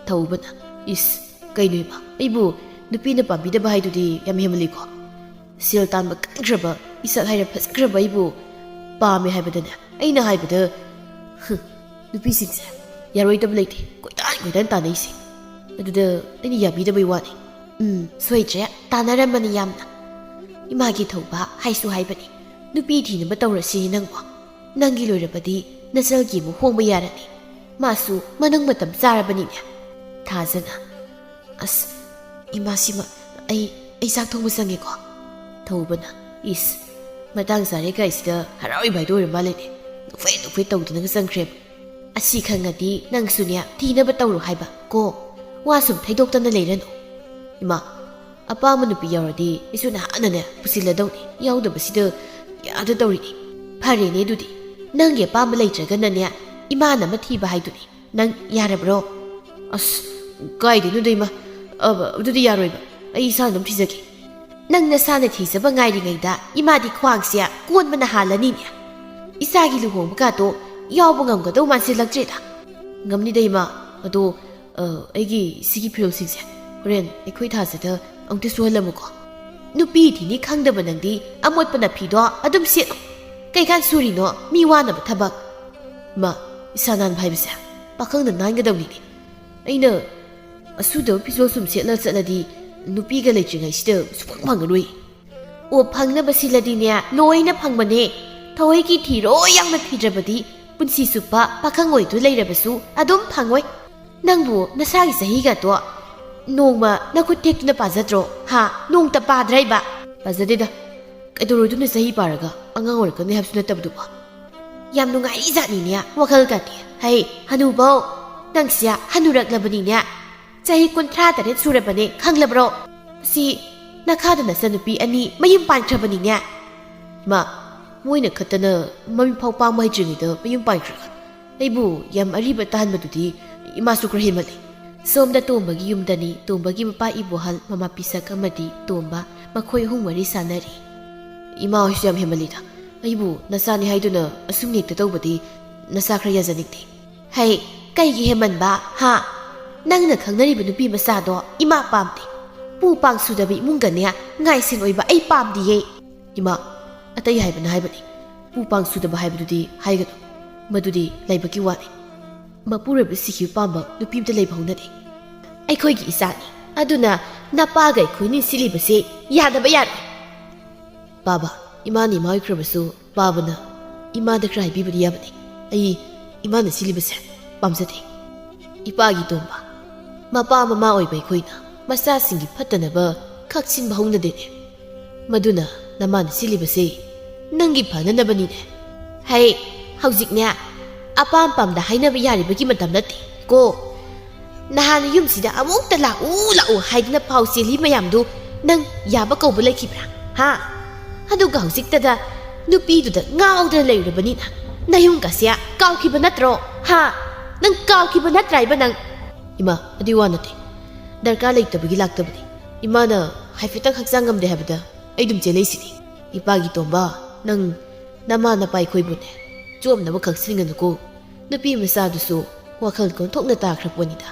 ꯊꯧꯕꯅ ꯏꯁ, ꯀꯩꯅꯣ ꯏꯃꯥ, ꯑꯩꯕꯨ ꯅꯨꯄꯤꯅ ꯄꯥꯝꯕꯤꯗꯕ ꯍꯥꯏꯗꯨꯗꯤ ꯌꯥꯝ ꯍꯦꯃꯜꯂꯤꯀꯣ꯫ ꯁꯦꯜ ꯇꯥꯟꯕ ꯀꯟꯈ꯭ꯔꯕ, ꯏꯁꯛ ꯍꯥꯏꯔ ꯐꯖꯈ꯭ꯔꯕ ꯑꯩꯕꯨ ꯄꯥꯝꯃꯦ ꯍꯥꯏꯕꯗꯅꯦ ꯑꯩꯅ ꯍꯥꯏꯕꯗ ꯅꯨꯄꯤꯁꯤꯡꯁꯦ ꯌꯥꯔꯣꯏꯗꯕ ꯂꯩꯇꯦ ꯀꯣꯏꯇꯥꯟ ꯇꯥꯟꯅꯩꯁꯦ꯫ ꯑꯗꯨꯗ ꯑꯩꯅ ꯌꯥꯕꯤꯗꯕꯩ ꯋꯥꯅꯤ꯫ ꯁꯣꯏꯗ꯭ꯔꯦ, ꯇꯥꯟꯅꯔꯝꯕꯅꯤ ꯌꯥꯝꯅ꯫ ꯏꯃꯥꯒꯤ ꯊꯧꯕ ꯍꯥꯏꯁꯨ ꯍꯥꯏꯕꯅꯤ, ꯅꯨꯄꯤ ꯊꯤꯅꯕ ꯇꯧꯔꯁꯤ ꯅꯪꯕꯨ꯫ ꯅꯪꯒꯤ ꯂꯣꯏꯔꯕꯗꯤ ꯅꯆꯜꯒꯤ ꯑꯃꯨꯛ ꯍꯣꯡꯕ ꯌꯥꯔꯅꯤ꯫ ꯃꯥꯁꯨ ꯃꯅꯪ ꯃꯇꯝ ꯆꯥꯔꯕꯅꯤꯅꯦ꯫ ꯊꯥꯖꯅ ꯑꯁ, ꯏꯃꯥꯁꯤꯃ ꯑꯩ ꯆꯥꯛ ꯊꯣꯡꯕ ꯆꯪꯉꯦꯀꯣ꯫ ꯊꯧꯕꯅ ꯏꯁ, ꯃꯇꯥꯡ ꯆꯥꯔꯦ ꯀꯥꯏꯁꯤꯗ ꯍꯔꯥꯎꯏꯕ ꯍꯥꯏꯗꯣ ꯑꯣꯏꯔ ꯃꯥꯜꯂꯦꯅꯦ꯫ ꯅꯨꯐꯦꯠ ꯇꯧꯗꯨꯅꯒ ꯆꯪꯈ꯭ꯔꯦꯕ꯫ ꯑꯁꯤ ꯈꯪꯉꯗꯤ ꯅꯪꯁꯨꯅꯦ ꯊꯤꯅꯕ ꯇꯧꯔꯣ ꯍꯥꯏꯕ ꯀꯣ, ꯋꯥ ꯁꯨꯝ ꯊꯩꯗꯣꯛꯇꯅ ꯂꯩꯔꯅꯨ꯫ ꯏꯃꯥ, ꯑꯄꯥꯝꯕ ꯅꯨꯄꯤ ꯌꯥꯎꯔꯗꯤ ꯑꯩꯁꯨ ꯅꯍꯥꯟꯅꯅꯦ ꯄꯨꯁꯤꯜꯂꯗꯧꯅꯤ, ꯌꯥꯎꯗꯕꯁꯤꯗ ꯌꯥꯗ ꯇꯧꯔꯤꯅꯤ꯫ ꯐꯔꯦꯅꯦ ꯑꯗꯨꯗꯤ, ꯅꯪꯒꯤ ꯑꯄꯥꯝꯕ ꯂꯩꯇ꯭ꯔꯒꯅꯅꯦ ꯏꯃꯥꯅ ꯑꯃ ꯊꯤꯕ ꯍꯥꯏꯗꯨꯅꯤ꯫ ꯅꯪ ꯌꯥꯔꯕ꯭ꯔꯣ? ꯑꯁ, ꯀꯥꯏꯗꯩꯅꯣꯗ ꯏꯃꯥ, ꯑꯗꯨꯗꯤ ꯌꯥꯔꯣꯏꯕ, ꯑꯩ ꯏꯁꯥꯅ ꯑꯗꯨꯝ ꯊꯤꯖꯒꯦ꯫ ꯅꯪ ꯅꯁꯥꯅ ꯊꯤꯖꯕ ꯉꯥꯏꯔꯤꯉꯩꯗ ꯏꯃꯥꯗꯤ ꯈ꯭ꯋꯥꯡꯁꯦ ꯀꯣꯟꯕꯅ ꯍꯥꯜꯂꯅꯤꯅꯦ꯫ ꯏꯆꯥꯒꯤ ꯂꯨꯍꯣꯡꯕꯒꯥꯗꯣ ꯌꯥꯎꯕ ꯉꯝꯒꯗꯧ ꯃꯥꯟꯁꯤꯜꯂꯛꯇ꯭ꯔꯦꯗ꯫ ꯉꯝꯅꯤꯗ ꯏꯃꯥ, ꯑꯗꯣ ꯑꯩꯒꯤ ꯁꯤꯒꯤ ꯐꯤꯔꯣꯜꯁꯤꯡꯁꯦ ꯍꯣꯔꯦꯟ ꯑꯩꯈꯣꯏ ꯊꯥꯖꯗ ꯑꯃꯨꯛꯇ ꯁꯨꯍꯜꯂꯝꯃꯨꯀꯣ ꯅꯨꯄꯤ ꯊꯤꯅꯤ ꯈꯪꯗꯕ ꯅꯪꯗꯤ ꯑꯃꯣꯠꯄ ꯅꯥꯐꯤꯗꯣ ꯑꯗꯨꯝ ꯁꯦꯠꯂꯣ ꯀꯩꯀꯥꯟ ꯁꯨꯔꯤꯅꯣ ꯃꯤ ꯋꯥꯅꯕ ꯊꯕꯛ ꯃꯥ ꯏꯁꯥ ꯅꯥꯟꯕ ꯍꯥꯏꯕꯁꯦ ꯄꯥꯈꯪꯅ ꯅꯥꯟꯒꯗꯧꯅꯤꯅꯦ ꯑꯩꯅ ꯑꯁꯨꯗꯕ ꯐꯤꯖꯣꯜ ꯁꯨꯝ ꯁꯦꯠꯂ ꯆꯠꯂꯗꯤ ꯅꯨꯄꯤꯒ ꯂꯩꯇ꯭ꯔꯤꯉꯩꯁꯤꯗ ꯁꯨꯐꯪ ꯐꯪꯉꯔꯣꯏ ꯑꯣ ꯐꯪꯅꯕ ꯁꯤꯜꯂꯗꯤꯅꯦ ꯂꯣꯏꯅ ꯐꯪꯕꯅꯦ ꯊꯋꯣꯏꯒꯤ ꯊꯤꯔꯣ ꯌꯥꯝꯅ ꯊꯤꯗ꯭ꯔꯕꯗꯤ ꯄꯨꯟꯁꯤ ꯆꯨꯞꯄ ꯄꯥꯈꯪ ꯑꯣꯏꯗꯨ ꯂꯩꯔꯕꯁꯨ ꯑꯗꯨꯝ ꯐꯪꯉꯣꯏ ꯅꯪꯕꯨ ꯅꯁꯥꯒꯤ ꯆꯍꯤꯒꯗꯣ ꯅꯣꯡꯃ ꯅꯈꯨꯠ ꯇꯦꯛꯇꯨꯅ ꯄꯥꯖꯗ꯭ꯔꯣ ꯍꯥ ꯅꯣꯡꯇ ꯄꯥꯗ꯭ꯔꯩꯕ ꯄꯥꯖꯗꯦꯗ ꯀꯩꯗꯧꯔꯣꯏꯗꯨꯅ ꯆꯍꯤ ꯄꯥꯔꯒ ꯑꯉꯥꯡ ꯑꯣꯏꯔꯛꯀꯅꯤ ꯍꯥꯏꯕꯁꯨ ꯅꯠꯇꯕꯗꯨꯕ ꯌꯥꯝ ꯅꯨꯡꯉꯥꯏꯔꯤ ꯖꯥꯠꯅꯤꯅꯦ ꯋꯥꯈꯜꯒꯗꯤ ꯍꯩ ꯍꯅꯨꯕꯧ ꯅꯪꯁꯦ ꯍꯅꯨꯔꯛꯂꯕꯅꯤꯅꯦ ꯆꯍꯤ 38 ꯁꯨꯔꯕꯅꯦ ꯈꯪꯂꯕ꯭ꯔꯣ ꯁꯤ ꯅꯈꯥꯗ ꯅꯆꯟꯅꯨꯄꯤ ꯑꯅꯤ ꯃꯌꯨꯝ ꯄꯥꯟꯈ꯭ꯔꯕꯅꯤꯅꯦ ꯏꯃꯥ ꯃꯣꯏꯅ ꯈꯠꯇꯅ ꯃꯃꯤꯠꯐꯥꯎ ꯄꯥꯡꯕ ꯍꯩꯇ꯭ꯔꯤꯉꯩꯗ ꯃꯌꯨꯝ ꯄꯥꯟꯈ꯭ꯔꯒ ꯑꯩꯕꯨ ꯌꯥꯝ ꯑꯔꯤꯕ ꯇꯥꯍꯟꯕꯗꯨꯗꯤ ꯏꯃꯥꯁꯨ ꯈꯔ ꯍꯦꯟꯃꯜꯂꯤ ꯁꯣꯝꯗ ꯇꯣꯝꯕꯒꯤ ꯌꯨꯝꯗꯅꯤ ꯇꯣꯝꯕꯒꯤ ꯃꯄꯥ ꯏꯕꯣꯍꯜ ꯃꯃꯥ ꯄꯤꯁꯛ ꯑꯃꯗꯤ ꯇꯣꯝꯕ ꯃꯈꯣꯏ ꯑꯍꯨꯝ ꯋꯥꯔꯤ ꯁꯥꯟꯅꯔꯤ ꯏꯃꯥ ꯍꯣꯏꯁꯨ ꯌꯥꯝ ꯍꯦꯟꯃꯜꯂꯤꯗ ꯑꯩꯕꯨ ꯅꯆꯥꯅꯤ ꯍꯥꯏꯗꯨꯅ ꯑꯁꯨꯝ ꯍꯦꯛꯇ ꯇꯧꯕꯗꯤ ꯅꯆꯥ ꯈꯔ ꯌꯥꯖꯅꯤꯡꯗꯦ ꯍꯩ ꯀꯩꯒꯤ ꯍꯦꯟꯃꯟꯕ ꯍꯥ ꯅꯪꯅ ꯈꯪꯅꯔꯤꯕ ꯅꯨꯄꯤ ꯃꯆꯥꯗꯣ ꯏꯃꯥ ꯄꯥꯝꯗꯦ ꯄꯨ ꯄꯥꯡ ꯁꯨꯗꯕ ꯏꯃꯨꯡꯒꯅꯦ ꯉꯥꯏꯁꯦꯟ ꯑꯣꯏꯕ ꯑꯩ ꯄꯥꯝꯗꯤꯌꯦ ꯏꯃꯥ ꯑꯇꯩ ꯍꯥꯏꯕꯅ ꯍꯥꯏꯕꯅꯤ ꯄꯨ ꯄꯥꯡ ꯁꯨꯗꯕ ꯍꯥꯏꯕꯗꯨꯗꯤ ꯍꯥꯏꯒꯅꯨ ꯃꯗꯨꯗꯤ ꯂꯩꯕꯒꯤ ꯋꯥꯅꯤ ꯃꯄꯨꯔꯣꯏꯕ ꯁꯤꯈꯤꯕ ꯄꯥꯝꯕ ꯅꯨꯄꯤ ꯑꯃꯇ ꯂꯩꯕ ꯍꯧꯅꯗꯦ ꯑꯩꯈꯣꯏꯒꯤ ꯏꯆꯥꯅꯤ ꯑꯗꯨꯅ ꯅꯄꯥꯒ ꯑꯩꯈꯣꯏꯅꯤ ꯁꯤꯜꯂꯤꯕꯁꯦ ꯌꯥꯗꯕ ꯌꯥꯔꯣꯏ ꯕꯥꯕꯥ ꯏꯃꯥꯅ ꯏꯃꯥ ꯑꯣꯏꯈ꯭ꯔꯕꯁꯨ ꯕꯥꯕꯅ ꯏꯃꯥꯗ ꯈꯔ ꯍꯥꯏꯕꯤꯕꯗꯤ ꯌꯥꯕꯅꯤ ꯑꯩ ꯏꯃꯥꯅ ꯁꯤꯜꯂꯤꯕꯁꯦ ꯄꯥꯝꯖꯗꯦ ꯏꯄꯥꯒꯤ ꯇꯣꯝꯕ ꯃꯄꯥ ꯃꯃꯥ ꯑꯣꯏꯕ ꯑꯩꯈꯣꯏꯅ ꯃꯆꯥꯁꯤꯡꯒꯤ ꯐꯠꯇꯅꯕ ꯈꯛꯁꯤꯟꯕ ꯍꯧꯅꯗꯦꯅꯦ ꯃꯗꯨꯅ ꯅꯃꯥꯅ ꯁꯤꯜꯂꯤꯕꯁꯦ ꯅꯪꯒꯤ ꯐꯅꯅꯕꯅꯤꯅꯦ ꯍꯩ ꯍꯧꯖꯤꯛꯅꯦ ꯑꯄꯥꯝ ꯄꯥꯝꯗ ꯍꯥꯏꯅꯕ ꯌꯥꯔꯤꯕꯒꯤ ꯃꯇꯝ ꯅꯠꯇꯦ ꯀꯣ ꯅꯍꯥꯟ ꯌꯨꯝꯁꯤꯗ ꯑꯃꯨꯛꯇ ꯂꯥꯛꯎ ꯍꯥꯏꯗꯅ ꯄꯥꯎ ꯆꯦꯜꯂꯤ ꯃꯌꯥꯝꯗꯨ ꯅꯪ ꯌꯥꯕ ꯀꯧꯕ ꯂꯩꯈꯤꯕ꯭ꯔꯥ ꯍꯥ ꯑꯗꯨꯒ ꯍꯧꯖꯤꯛꯇꯗ ꯅꯨꯄꯤꯗꯨꯗ ꯉꯥꯎꯗꯅ ꯂꯩꯔꯨꯔꯕꯅꯤꯅ ꯅꯌꯨꯝꯒꯁꯦ ꯀꯥꯎꯈꯤꯕ ꯅꯠꯇ꯭ꯔꯣ ꯍꯥ ꯅꯪ ꯀꯥꯎꯈꯤꯕ ꯅꯠꯇ꯭ꯔꯥꯏꯕ ꯅꯪ ꯏꯃꯥ ꯑꯗꯨꯏ ꯋꯥ ꯅꯠꯇꯦ ꯗꯔꯀꯥꯔ ꯂꯩꯇꯕꯒꯤ ꯂꯥꯛꯇꯕꯅꯤ ꯏꯃꯥꯅ ꯍꯥꯏꯐꯦꯠꯇꯪ ꯍꯛꯆꯥꯡ ꯉꯝꯗꯦ ꯍꯥꯏꯕꯗ ꯑꯩ ꯑꯗꯨꯝ ꯆꯦꯜꯂꯛꯏꯁꯤꯅꯤ ꯏꯄꯥꯒꯤ ꯇꯣꯝꯕ ꯅꯪ ꯅꯃꯥ ꯅꯄꯥ ꯑꯩꯈꯣꯏꯕꯨꯅꯦ ꯆꯣꯞꯅꯕ ꯈꯛꯁꯤꯟꯒꯅꯨꯀꯣ ꯅꯨꯄꯤ ꯃꯆꯥꯗꯨꯁꯨ ꯋꯥꯈꯜ ꯀꯣꯟꯊꯣꯛꯅ ꯇꯥꯈ꯭ꯔꯄꯣꯠꯅꯤꯗ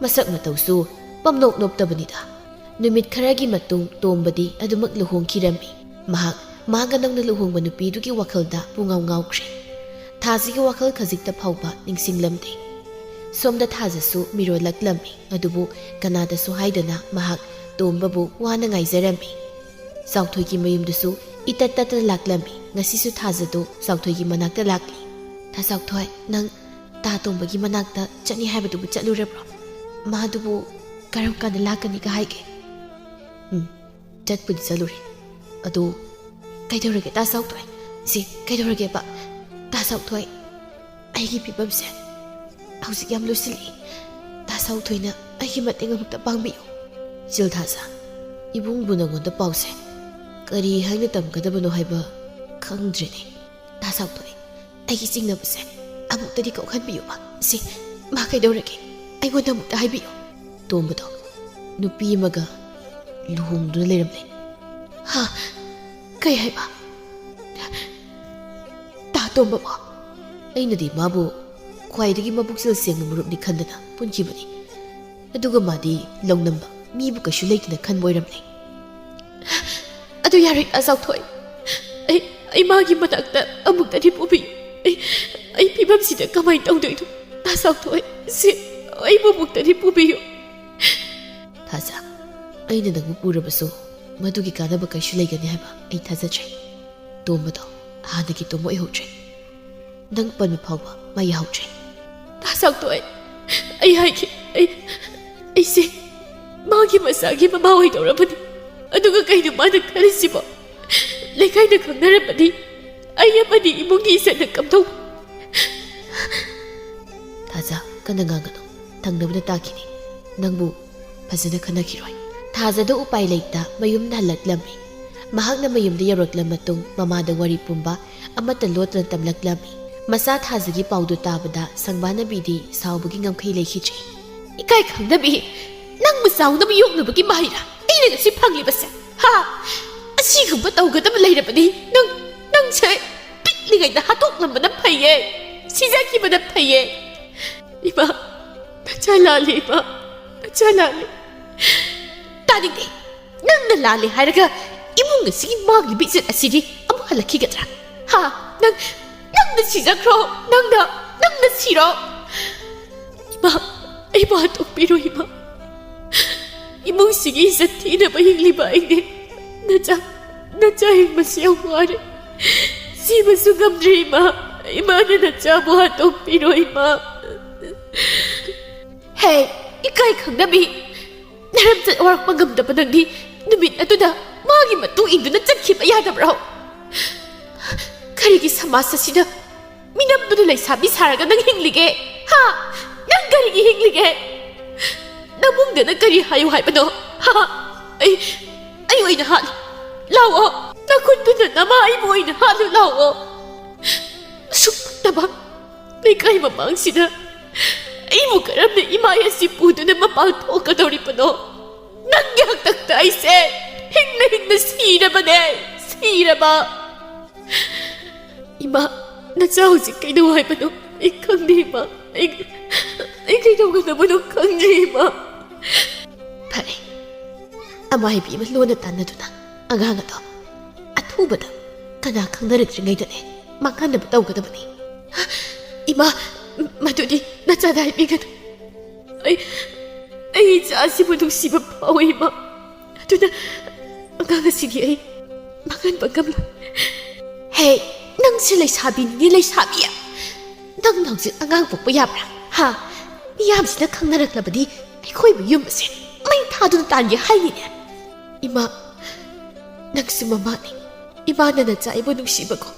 ꯃꯁꯛ ꯃꯇꯧꯁꯨ ꯄꯝꯅꯣꯞ ꯅꯣꯞꯇꯕꯅꯤꯗ ꯅꯨꯃꯤꯠ ꯈꯔꯒꯤ ꯃꯇꯨꯡ ꯇꯣꯝꯕꯗꯤ ꯑꯗꯨꯃꯛ ꯂꯨꯍꯣꯡꯈꯤꯔꯝꯃꯤ ꯃꯍꯥꯛ ꯃꯥꯒ ꯅꯧꯅ ꯂꯨꯍꯣꯡꯕ ꯅꯨꯄꯤꯗꯨꯒꯤ ꯋꯥꯈꯜꯗ ꯄꯨꯡꯉꯥꯎ ꯉꯥꯎꯈ꯭ꯔꯦ ꯊꯥꯖꯤꯒꯤ ꯋꯥꯈꯜ ꯈꯖꯤꯛꯇ ꯐꯥꯎꯕ ꯅꯤꯡꯁꯤꯡꯂꯝꯗꯦ ꯁꯣꯝꯗ ꯊꯥꯖꯁꯨ ꯃꯤꯔꯣꯜꯂꯛꯂꯝꯃꯤ ꯑꯗꯨꯕꯨ ꯀꯅꯥꯗꯁꯨ ꯍꯥꯏꯗꯅ ꯃꯍꯥꯛ ꯇꯣꯝꯕꯕꯨ ꯋꯥꯅ ꯉꯥꯏꯖꯔꯝꯃꯤ ꯆꯥꯎꯊꯣꯏꯒꯤ ꯃꯌꯨꯝꯗꯁꯨ ꯏꯇꯠ ꯇꯠꯇꯅ ꯂꯥꯛꯂꯝꯃꯤ ꯉꯁꯤꯁꯨ ꯊꯥꯖꯗꯨ ꯆꯥꯎꯊꯣꯏꯒꯤ ꯃꯅꯥꯛꯇ ꯂꯥꯛꯂꯤ ꯊꯥ ꯆꯥꯎꯊꯣꯏ ꯅꯪ ꯇꯥ ꯇꯣꯝꯕꯒꯤ ꯃꯅꯥꯛꯇ ꯆꯠꯅꯤ ꯍꯥꯏꯕꯗꯨꯕꯨ ꯆꯠꯂꯨꯔꯕ꯭ꯔꯣ ꯃꯥꯗꯨꯕꯨ ꯀꯔꯝ ꯀꯥꯟꯗ ꯂꯥꯛꯀꯅꯤꯒ ꯍꯥꯏꯒꯦ ꯆꯠꯄꯨꯗꯤ ꯆꯠꯂꯨꯔꯦ ꯑꯗꯨ ꯀꯩꯗꯧꯔꯒꯦ ꯇꯥ ꯆꯥꯎꯊꯣꯏ ꯁꯤ ꯀꯩꯗꯧꯔꯒꯦꯕ ꯇꯥ ꯆꯥꯎꯊꯣꯏ ꯑꯩꯒꯤ ꯐꯤꯕꯝꯁꯦ ꯍꯧꯖꯤꯛ ꯌꯥꯝ ꯂꯨꯁꯤꯜꯂꯤ ꯇꯥ ꯆꯥꯎꯊꯣꯏꯅ ꯑꯩꯒꯤ ꯃꯇꯦꯡ ꯑꯃꯨꯛꯇ ꯄꯥꯡꯕꯤꯌꯨ ꯆꯤꯜꯊꯥꯖ ꯏꯕꯨꯡꯕꯨ ꯅꯉꯣꯟꯗ ꯄꯥꯎꯁꯦ ꯀꯔꯤ ꯍꯥꯏꯅ ꯇꯝꯒꯗꯕꯅꯣ ꯍꯥꯏꯕ ꯈꯪꯗ꯭ꯔꯦꯅꯦ ꯇꯥ ꯆꯥꯎꯊꯣꯏ ꯑꯩꯒꯤ ꯆꯤꯡꯅꯕꯁꯦ ꯑꯃꯨꯛꯇꯗꯤ ꯀꯣꯛꯍꯟꯕꯤꯌꯨꯕ ꯁꯤ ꯃꯥ ꯀꯩꯗꯧꯔꯒꯦ ꯑꯩꯉꯣꯟꯗ ꯑꯃꯨꯛꯇ ꯍꯥꯏꯕꯤꯌꯨ ꯇꯣꯝꯕꯗꯣ ꯅꯨꯄꯤ ꯑꯃꯒ ꯂꯨꯍꯣꯡꯗꯨꯅ ꯂꯩꯔꯝꯂꯦ ꯍꯥ ꯀꯩ ꯍꯥꯏꯕ ꯇꯥ ꯇꯣꯝꯕꯕꯣ ꯑꯩꯅꯗꯤ ꯃꯥꯕꯨ ꯈ꯭ꯋꯥꯏꯗꯒꯤ ꯃꯕꯨꯛꯆꯦꯜ ꯁꯦꯡꯕ ꯃꯔꯨꯞꯅꯤ ꯈꯟꯗꯅ ꯄꯨꯟꯈꯤꯕꯅꯤ ꯑꯗꯨꯒ ꯃꯥꯗꯤ ꯂꯧꯅꯝꯕ ꯃꯤꯕꯨ ꯀꯩꯁꯨ ꯂꯩꯇꯅ ꯈꯟꯕ ꯑꯣꯏꯔꯝꯂꯦ ꯑꯗꯨ ꯌꯥꯔꯣꯏ ꯇꯥ ꯆꯥꯎꯊꯣꯏ ꯑꯩ ꯃꯥꯒꯤ ꯃꯅꯥꯛꯇ ꯑꯃꯨꯛꯇꯗꯤ ꯄꯨꯕꯤꯌꯨ ꯑꯩ ꯐꯤꯕꯝꯁꯤꯗ ꯀꯃꯥꯏꯅ ꯇꯧꯗꯣꯏꯅꯣ ꯇꯥ ꯆꯥꯎꯊꯣꯏ ꯁꯤ ꯑꯩꯕꯨ ꯑꯃꯨꯛꯇꯗꯤ ꯄꯨꯕꯤꯌꯨ ꯊꯥꯖ ꯑꯩꯅ ꯅꯪꯕꯨ ꯄꯨꯔꯕꯁꯨ ꯃꯗꯨꯒꯤ ꯀꯥꯟꯅꯕ ꯀꯩꯁꯨ ꯂꯩꯒꯅꯤ ꯍꯥꯏꯕ ꯑꯩ ꯊꯥꯖꯗ꯭ꯔꯦ ꯇꯣꯝꯕꯗꯣ ꯍꯥꯟꯅꯒꯤ ꯇꯣꯝꯕ ꯑꯣꯏꯍꯧꯗ꯭ꯔꯦ ꯅꯪ ꯄꯟꯕ ꯐꯥꯎꯕ ꯃꯥ ꯌꯥꯍꯧꯗ꯭ꯔꯦ ꯇꯥ ꯆꯥꯎꯊꯣꯏ ꯑꯩ ꯍꯥꯏꯈꯤ ꯑꯩꯁꯦ ꯃꯥꯒꯤ ꯃꯆꯥꯒꯤ ꯃꯃꯥ ꯑꯣꯏꯗꯧꯔꯕꯅꯤ ꯑꯗꯨꯒ ꯀꯩꯅꯣ ꯃꯥꯅ ꯈꯜꯂꯤꯁꯤꯕꯣ ꯂꯩꯀꯥꯏꯗ ꯈꯪꯅꯔꯝꯕꯗꯤ ꯑꯩ ꯑꯃꯗꯤ ꯏꯃꯨꯡꯒꯤ ꯏꯆꯠꯅ ꯀꯝꯗꯧꯕ ꯊꯥꯖ ꯀꯟꯅ ꯉꯥꯡꯒꯅꯨ ꯊꯪꯅꯕꯅ ꯇꯥꯈꯤꯅꯤ ꯅꯪꯕꯨ ꯐꯖꯅ ꯈꯟꯅꯈꯤꯔꯣꯏ ꯊꯥꯖꯗ ꯎꯄꯥꯏ ꯂꯩꯇ ꯃꯌꯨꯝꯗ ꯍꯜꯂꯛꯂꯝꯃꯤ ꯃꯍꯥꯛꯅ ꯃꯌꯨꯝꯗ ꯌꯧꯔꯛꯂ ꯃꯇꯨꯡ ꯃꯃꯥꯗ ꯋꯥꯔꯤ ꯄꯨꯝꯕ ꯑꯃꯠꯇ ꯂꯣꯠꯇꯅ ꯇꯝꯂꯛꯂꯝꯃꯤ ꯃꯆꯥ ꯊꯥꯖꯒꯤ ꯄꯥꯎꯗꯨ ꯇꯥꯕꯗ ꯁꯪꯕꯥꯅꯕꯤꯗꯤ ꯁꯥꯎꯕꯒꯤ ꯉꯝꯈꯩ ꯂꯩꯈꯤꯗ꯭ꯔꯦ ꯏꯀꯥꯏ ꯈꯪꯗꯕꯤ ꯅꯪꯕꯨ ꯆꯥꯎꯅꯕ ꯌꯣꯛꯅꯕꯒꯤ ꯃꯍꯩꯔꯥ ꯑꯩꯅ ꯉꯁꯤ ꯐꯪꯂꯤꯕꯁꯦ ꯍꯥ ꯑꯁꯤꯒꯨꯝꯕ ꯇꯧꯒꯗꯕ ꯂꯩꯔꯕꯗꯤ ꯅꯪꯁꯦ ꯄꯤꯛꯂꯤꯉꯩꯗ ꯍꯥꯠꯇꯣꯛꯂꯝꯕꯅ ꯐꯩꯌꯦ ꯁꯤꯖꯈꯤꯕꯅ ꯐꯩꯌꯦ ꯏꯃꯥ ꯅꯆꯥ ꯂꯥꯜꯂꯦ ꯏꯃꯥ ꯅꯆꯥ ꯂꯥꯜꯂꯦ ꯇꯥꯅꯤꯡꯗꯦ ꯅꯪꯅ ꯂꯥꯜꯂꯦ ꯍꯥꯏꯔꯒ ꯏꯃꯨꯡ ꯑꯁꯤꯒꯤ ꯃꯥꯡꯂꯤꯕ ꯏꯖꯠ ꯑꯁꯤꯗꯤ ꯑꯃꯨꯛ ꯍꯜꯂꯛꯈꯤꯒꯗ꯭ꯔꯥ ꯍꯥ ꯅꯪꯅ ꯁꯤꯖꯈ꯭ꯔꯣ ꯅꯪꯅ ꯁꯤꯔꯣ 이마, 이마 똑비로 이마 이몽식이 이사티나 바잉리바 이네 나자 행마시 영화를 시마수 감드리 이마는 나자 모아 똑비로 이마 헤이 이까이 강남이 나람자 와락방 감다바 낭디 누민 아두다 마기 마뚜 인두나 짝키바 야다브라오 가리기 사마사시나 미남도를 레이사비 사라가 낭 행리게 하 ꯅꯪ ꯀꯔꯤꯒꯤ ꯍꯤꯡꯂꯤꯒꯦ ꯅꯃꯨꯡꯗꯅ ꯀꯔꯤ ꯍꯥꯏꯌꯨ ꯍꯥꯏꯕꯅꯣ ꯑꯩ ꯑꯣꯏꯅ ꯍꯥꯠꯂꯨ ꯂꯥꯛꯑꯣ ꯅꯈꯨꯠꯇꯨꯅ ꯅꯃꯥ ꯑꯩꯕꯨ ꯑꯣꯏꯅ ꯍꯥꯠꯂꯨ ꯂꯥꯛꯑꯣ ꯑꯁꯨꯛ ꯐꯠꯇꯕ ꯂꯩꯀꯥꯏ ꯃꯃꯥꯡꯁꯤꯗ ꯑꯩꯕꯨ ꯀꯔꯝꯅ ꯏꯃꯥ ꯑꯁꯤ ꯄꯨꯗꯨꯅ ꯃꯄꯥꯟ ꯊꯣꯛꯀꯗꯧꯔꯤꯕꯅꯣ ꯅꯪꯒꯤ ꯍꯛꯇꯛꯇ ꯑꯩꯁꯦ ꯍꯤꯡꯅ ꯁꯤꯔꯕꯅꯦ ꯁꯤꯔꯕ ꯏꯃꯥ ꯅꯆꯥ ꯍꯧꯖꯤꯛ ꯀꯩꯗꯧ ꯍꯥꯏꯕꯅꯣ ꯑꯩ ꯈꯪꯗꯦ ꯏꯃꯥ ꯑꯩ ꯀꯩꯗꯧꯒꯗꯕꯅꯣ ꯈꯪꯗ꯭ꯔꯤ ꯏꯃꯥ ꯐꯔꯦ ꯑꯃꯥꯏꯕꯤ ꯑꯃ ꯂꯣꯟꯅ ꯇꯥꯟꯅꯗꯨꯅ ꯑꯉꯥꯡ ꯑꯗꯣ ꯑꯊꯨꯕꯗ ꯀꯅꯥ ꯈꯪꯅꯔꯛꯇ꯭ꯔꯤꯉꯩꯗꯅꯦ ꯃꯥꯡꯍꯟꯅꯕ ꯇꯧꯒꯗꯕꯅꯤ ꯏꯃꯥ ꯃꯗꯨꯗꯤ ꯅꯆꯥꯗ ꯍꯥꯏꯕꯤꯒꯅꯨ ꯑꯩ ꯏꯆꯥꯁꯤꯕꯨ ꯅꯨꯡꯁꯤꯕ ꯐꯥꯎꯏ ꯏꯃꯥ ꯑꯗꯨꯅ ꯑꯉꯥꯡ ꯑꯁꯤꯗꯤ ꯑꯩ ꯃꯥꯡꯍꯟꯕ ꯉꯝꯂꯣꯏ ꯍꯦ ꯅꯪꯁꯤ ꯂꯩꯁꯥꯕꯤꯅꯤꯅꯦ ꯂꯩꯁꯥꯕꯤ ꯅꯪꯅ ꯍꯧꯖꯤꯛ ꯑꯉꯥꯡ ꯄꯣꯛꯄ ꯌꯥꯕ꯭ꯔꯥ ꯍꯥ ꯃꯤꯌꯥꯝꯁꯤꯅ ꯈꯪꯅꯔꯛꯂꯕꯗꯤ ꯑꯩꯈꯣꯏꯕꯨ ꯌꯨꯝ ꯑꯁꯦ ꯃꯩ ꯊꯥꯗꯨꯅ ꯇꯥꯟꯒꯦ ꯍꯥꯏꯅꯤꯅꯦ ꯏꯃꯥ ꯅꯪꯁꯨ ꯃꯃꯥꯅꯤ ꯏꯃꯥꯅ ꯅꯆꯥ ꯑꯩꯕꯨ ꯅꯨꯡꯁꯤꯕꯀꯣ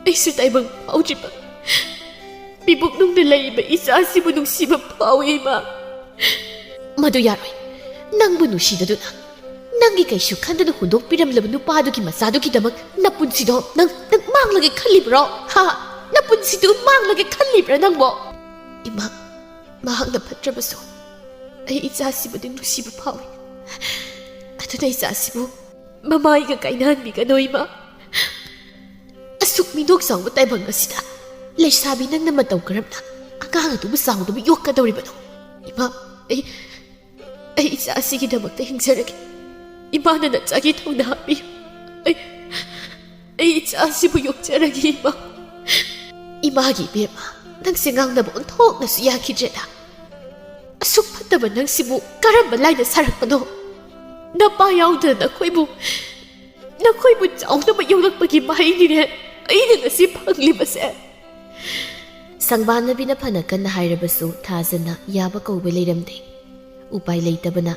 ꯑꯩꯁꯨ ꯇꯥꯏꯕꯪ ꯐꯥꯎꯗ꯭ꯔꯤꯕ ꯄꯤꯕꯨꯛꯅꯨꯡꯗ ꯂꯩꯔꯤꯕ ꯏꯆꯥꯁꯤꯕꯨ ꯅꯨꯡꯁꯤꯕ ꯐꯥꯎꯏ ꯏꯃꯥ ꯃꯗꯨ ꯌꯥꯔꯣꯏ ꯅꯪꯕꯨ ꯅꯨꯡꯁꯤꯗꯗꯨꯅ ꯅꯪꯒꯤ ꯀꯩꯁꯨ ꯈꯟꯗꯅ ꯍꯨꯟꯗꯣꯛꯄꯤꯔꯝꯂꯕ ꯅꯨꯄꯥꯗꯨꯒꯤ ꯃꯆꯥꯗꯨꯒꯤꯗꯃꯛ ꯅꯄꯨꯟꯁꯤꯗꯣ ꯅꯪ ꯃꯥꯡꯂꯒꯦ ꯈꯜꯂꯤꯕ꯭ꯔꯣ ꯍꯥ ꯅꯄꯨꯟꯁꯤꯗꯨ ꯃꯥꯡꯂꯒꯦ ꯈꯜꯂꯤꯕ꯭ꯔꯥ ꯅꯪꯕꯣ ꯏꯃꯥ ꯃꯍꯥꯛꯅ ꯐꯠꯇ꯭ꯔꯕꯁꯨ ꯑꯩ ꯏꯆꯥꯁꯤꯕꯨꯗꯤ ꯅꯨꯡꯁꯤꯕ ꯐꯥꯎꯏ ꯑꯗꯨꯅ ꯏꯆꯥꯁꯤꯕꯨ ꯃꯃꯥꯏꯒ ꯀꯥꯏꯅꯍꯟꯕꯤꯒꯅꯣ ꯏꯃꯥ ꯑꯁꯨꯛ ꯃꯤꯅꯣꯛ ꯆꯥꯎꯕ ꯇꯥꯏꯕꯪ ꯑꯁꯤꯗ ꯂꯩꯁꯥꯕꯤ ꯅꯪꯅ ꯃꯇꯧ ꯀꯔꯝꯅ ꯑꯉꯥꯡ ꯑꯗꯨꯕꯨ ꯆꯥꯎꯗꯕ ꯌꯣꯛꯀꯗꯧꯔꯤꯕꯅꯣ ꯏꯃꯥ ꯑꯩ ꯏꯆꯥꯁꯤꯒꯤꯗꯃꯛꯇ ꯍꯤꯡꯖꯔꯒꯦ ꯏꯃꯥꯅ ꯅꯆꯥꯒꯤ ꯊꯧꯅꯥ ꯍꯥꯞꯄꯤꯌꯨ ꯑꯩ ꯏꯆꯥꯁꯤꯕꯨ ꯌꯣꯛꯆꯔꯒꯦ ꯏꯃꯥ 이마기 이베마 낭시 ꯉꯥꯡꯅꯕ 온ꯊꯣꯛꯅꯁꯨ ꯌꯥꯈꯤꯗ꯭ꯔꯦꯗ ꯑꯁꯨꯛ ꯐꯠꯇꯕ ꯅꯪꯁꯤꯕꯨ ꯀꯔꯝꯕ ꯂꯥꯏꯅ ꯁꯥꯔꯛꯄꯅꯣ ꯅꯄꯥ ꯌꯥꯎꯗꯅ ꯅꯈꯣꯏꯕꯨ ꯆꯥꯎꯅꯕ ꯌꯧꯔꯛꯄꯒꯤ ꯃꯍꯩꯅꯤꯅꯦ ꯑꯩꯅ ꯉꯁꯤ ꯐꯪꯂꯤꯕꯁꯦ ꯁꯪꯕꯥꯟꯅꯕꯤꯅ ꯐꯅ ꯀꯟꯅ ꯍꯥꯏꯔꯕꯁꯨ ꯊꯥꯖꯅ ꯌꯥꯕ ꯀꯧꯕ ꯂꯩꯔꯝꯗꯦ ꯎꯄꯥꯏ ꯂꯩꯇꯕꯅ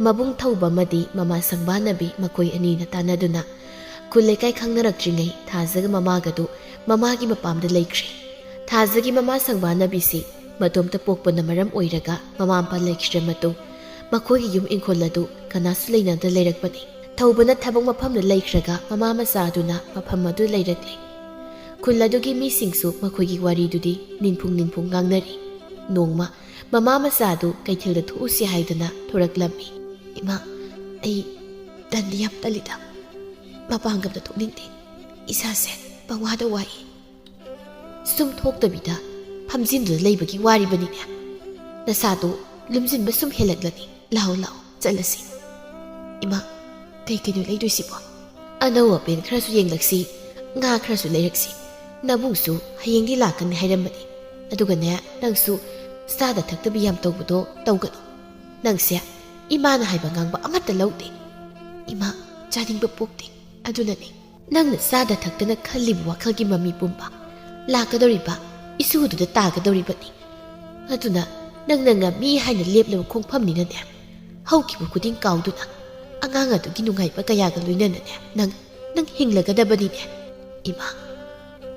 ꯃꯕꯨꯡ ꯊꯧꯕ ꯑꯃꯗꯤ ꯃꯃꯥ ꯁꯪꯕꯥꯟꯅꯕꯤ ꯃꯈꯣꯏ ꯑꯅꯤꯅ ꯇꯥꯟꯅꯗꯨꯅ ꯈꯨꯜ ꯂꯩꯀꯥꯏ ꯈꯪꯅꯔꯛꯇ꯭ꯔꯤꯉꯩ ꯊꯥꯖꯒ ꯃꯃꯥꯒꯗꯨ ꯃꯃꯥꯒꯤ ꯃꯄꯥꯝꯗ ꯂꯩꯈ꯭ꯔꯦ ꯊꯥꯖꯒꯤ ꯃꯃꯥ ꯁꯪꯕꯥꯟꯅꯕꯤꯁꯤ ꯃꯇꯣꯝꯇ ꯄꯣꯛꯄꯅ ꯃꯔꯝ ꯑꯣꯏꯔꯒ ꯃꯃꯥ ꯃꯄꯥ ꯂꯩꯈꯤꯗ꯭ꯔ ꯃꯇꯨꯡ ꯃꯈꯣꯏꯒꯤ ꯌꯨꯝ ꯏꯪꯈꯣꯜ ꯑꯗꯨ ꯀꯅꯥꯁꯨ ꯂꯩꯅꯗ ꯂꯩꯔꯛꯄꯅꯤ ꯊꯧꯕꯅ ꯊꯕꯛ ꯃꯐꯝꯗ ꯂꯩꯈ꯭ꯔꯒ ꯃꯃꯥ ꯃꯆꯥꯗꯨꯅ ꯃꯐꯝ ꯑꯗꯨ ꯂꯩꯔꯛꯂꯦ ꯈꯨꯜ ꯑꯗꯨꯒꯤ ꯃꯤꯁꯤꯡꯁꯨ ꯃꯈꯣꯏꯒꯤ ꯋꯥꯔꯤꯗꯨꯗꯤ ꯅꯤꯡꯐꯨꯡ ꯉꯥꯡꯅꯔꯤ ꯅꯣꯡꯃ ꯃꯃꯥ ꯃꯆꯥꯗꯨ ꯀꯩꯊꯦꯜꯗ ꯊꯣꯛꯎꯁꯤ ꯍꯥꯏꯗꯨꯅ ꯊꯣꯔꯛꯂꯝꯃꯤ ꯏꯃꯥ ꯑꯩ ꯇꯟꯗꯤ ꯌꯥꯝ ꯇꯜꯂꯤꯗ ꯃꯄꯥꯡꯒꯝꯗ ꯊꯣꯛꯅꯤꯡꯗꯦ ꯏꯁꯥꯁꯦ ꯄꯪꯋꯥꯗ ꯋꯥꯏ ꯁꯨꯝ ꯊꯣꯛꯇꯕꯤꯗ ꯐꯝꯖꯤꯟꯗꯨꯅ ꯂꯩꯕꯒꯤ ꯋꯥꯔꯤꯕꯅꯤꯅꯦ ꯅꯁꯥꯗꯣ ꯂꯨꯝꯖꯤꯟꯕ ꯁꯨꯝ ꯍꯦꯜꯂꯛꯂꯅꯤ ꯂꯥꯛꯑꯣ ꯆꯠꯂꯁꯤ ꯏꯃꯥ ꯀꯩꯅꯣ ꯂꯩꯗꯣꯏꯁꯤꯕꯣ ꯑꯅꯧ ꯑꯄꯦꯟ ꯈꯔꯁꯨ ꯌꯦꯡꯂꯛꯁꯤ ꯉꯥ ꯈꯔꯁꯨ ꯂꯩꯔꯛꯁꯤ ꯅꯕꯨꯡꯁꯨ ꯍꯌꯦꯡꯗꯤ ꯂꯥꯛꯀꯅꯤ ꯍꯥꯏꯔꯝꯕꯅꯤ ꯑꯗꯨꯒꯅꯦ ꯅꯪꯁꯨ ꯆꯥꯗ ꯊꯛꯇꯕꯤ ꯌꯥꯝ ꯇꯧꯕꯗꯣ ꯇꯧꯒꯅꯨ ꯅꯪꯁꯦ ꯏꯃꯥꯅ ꯍꯥꯏꯕ ꯉꯥꯡꯕ ꯑꯃꯠꯇ ꯂꯧꯗꯦ ꯏꯃꯥ ꯆꯥꯅꯤꯡꯕ ꯄꯣꯛꯇꯦ ꯑꯗꯨꯅꯅꯦ ꯅꯪꯅ ꯆꯥꯗ ꯊꯛꯇꯅ ꯈꯜꯂꯤꯕ ꯋꯥꯈꯜꯒꯤ ꯃꯃꯤ ꯄꯨꯝꯕ ꯂꯥꯛꯀꯗꯧꯔꯤꯕ ꯏꯁꯨꯗꯨꯗ ꯇꯥꯒꯗꯧꯔꯤꯕꯅꯤ ꯑꯗꯨꯅ ꯅꯪꯅ ꯉꯝꯃꯤ ꯍꯥꯏꯅ ꯂꯦꯞꯂꯕ ꯈꯣꯡꯐꯝꯅꯤꯅꯅꯦ ꯍꯧꯈꯤꯕ ꯈꯨꯗꯤꯡ ꯀꯥꯎꯗꯨꯅ ꯑꯉꯥꯡ ꯑꯗꯨꯒꯤ ꯅꯨꯡꯉꯥꯏꯕ ꯀꯌꯥꯒ ꯂꯣꯏꯅꯅꯅꯦ ꯅꯪ ꯍꯤꯡꯂꯒꯗꯕꯅꯤꯅꯦ ꯏꯃꯥ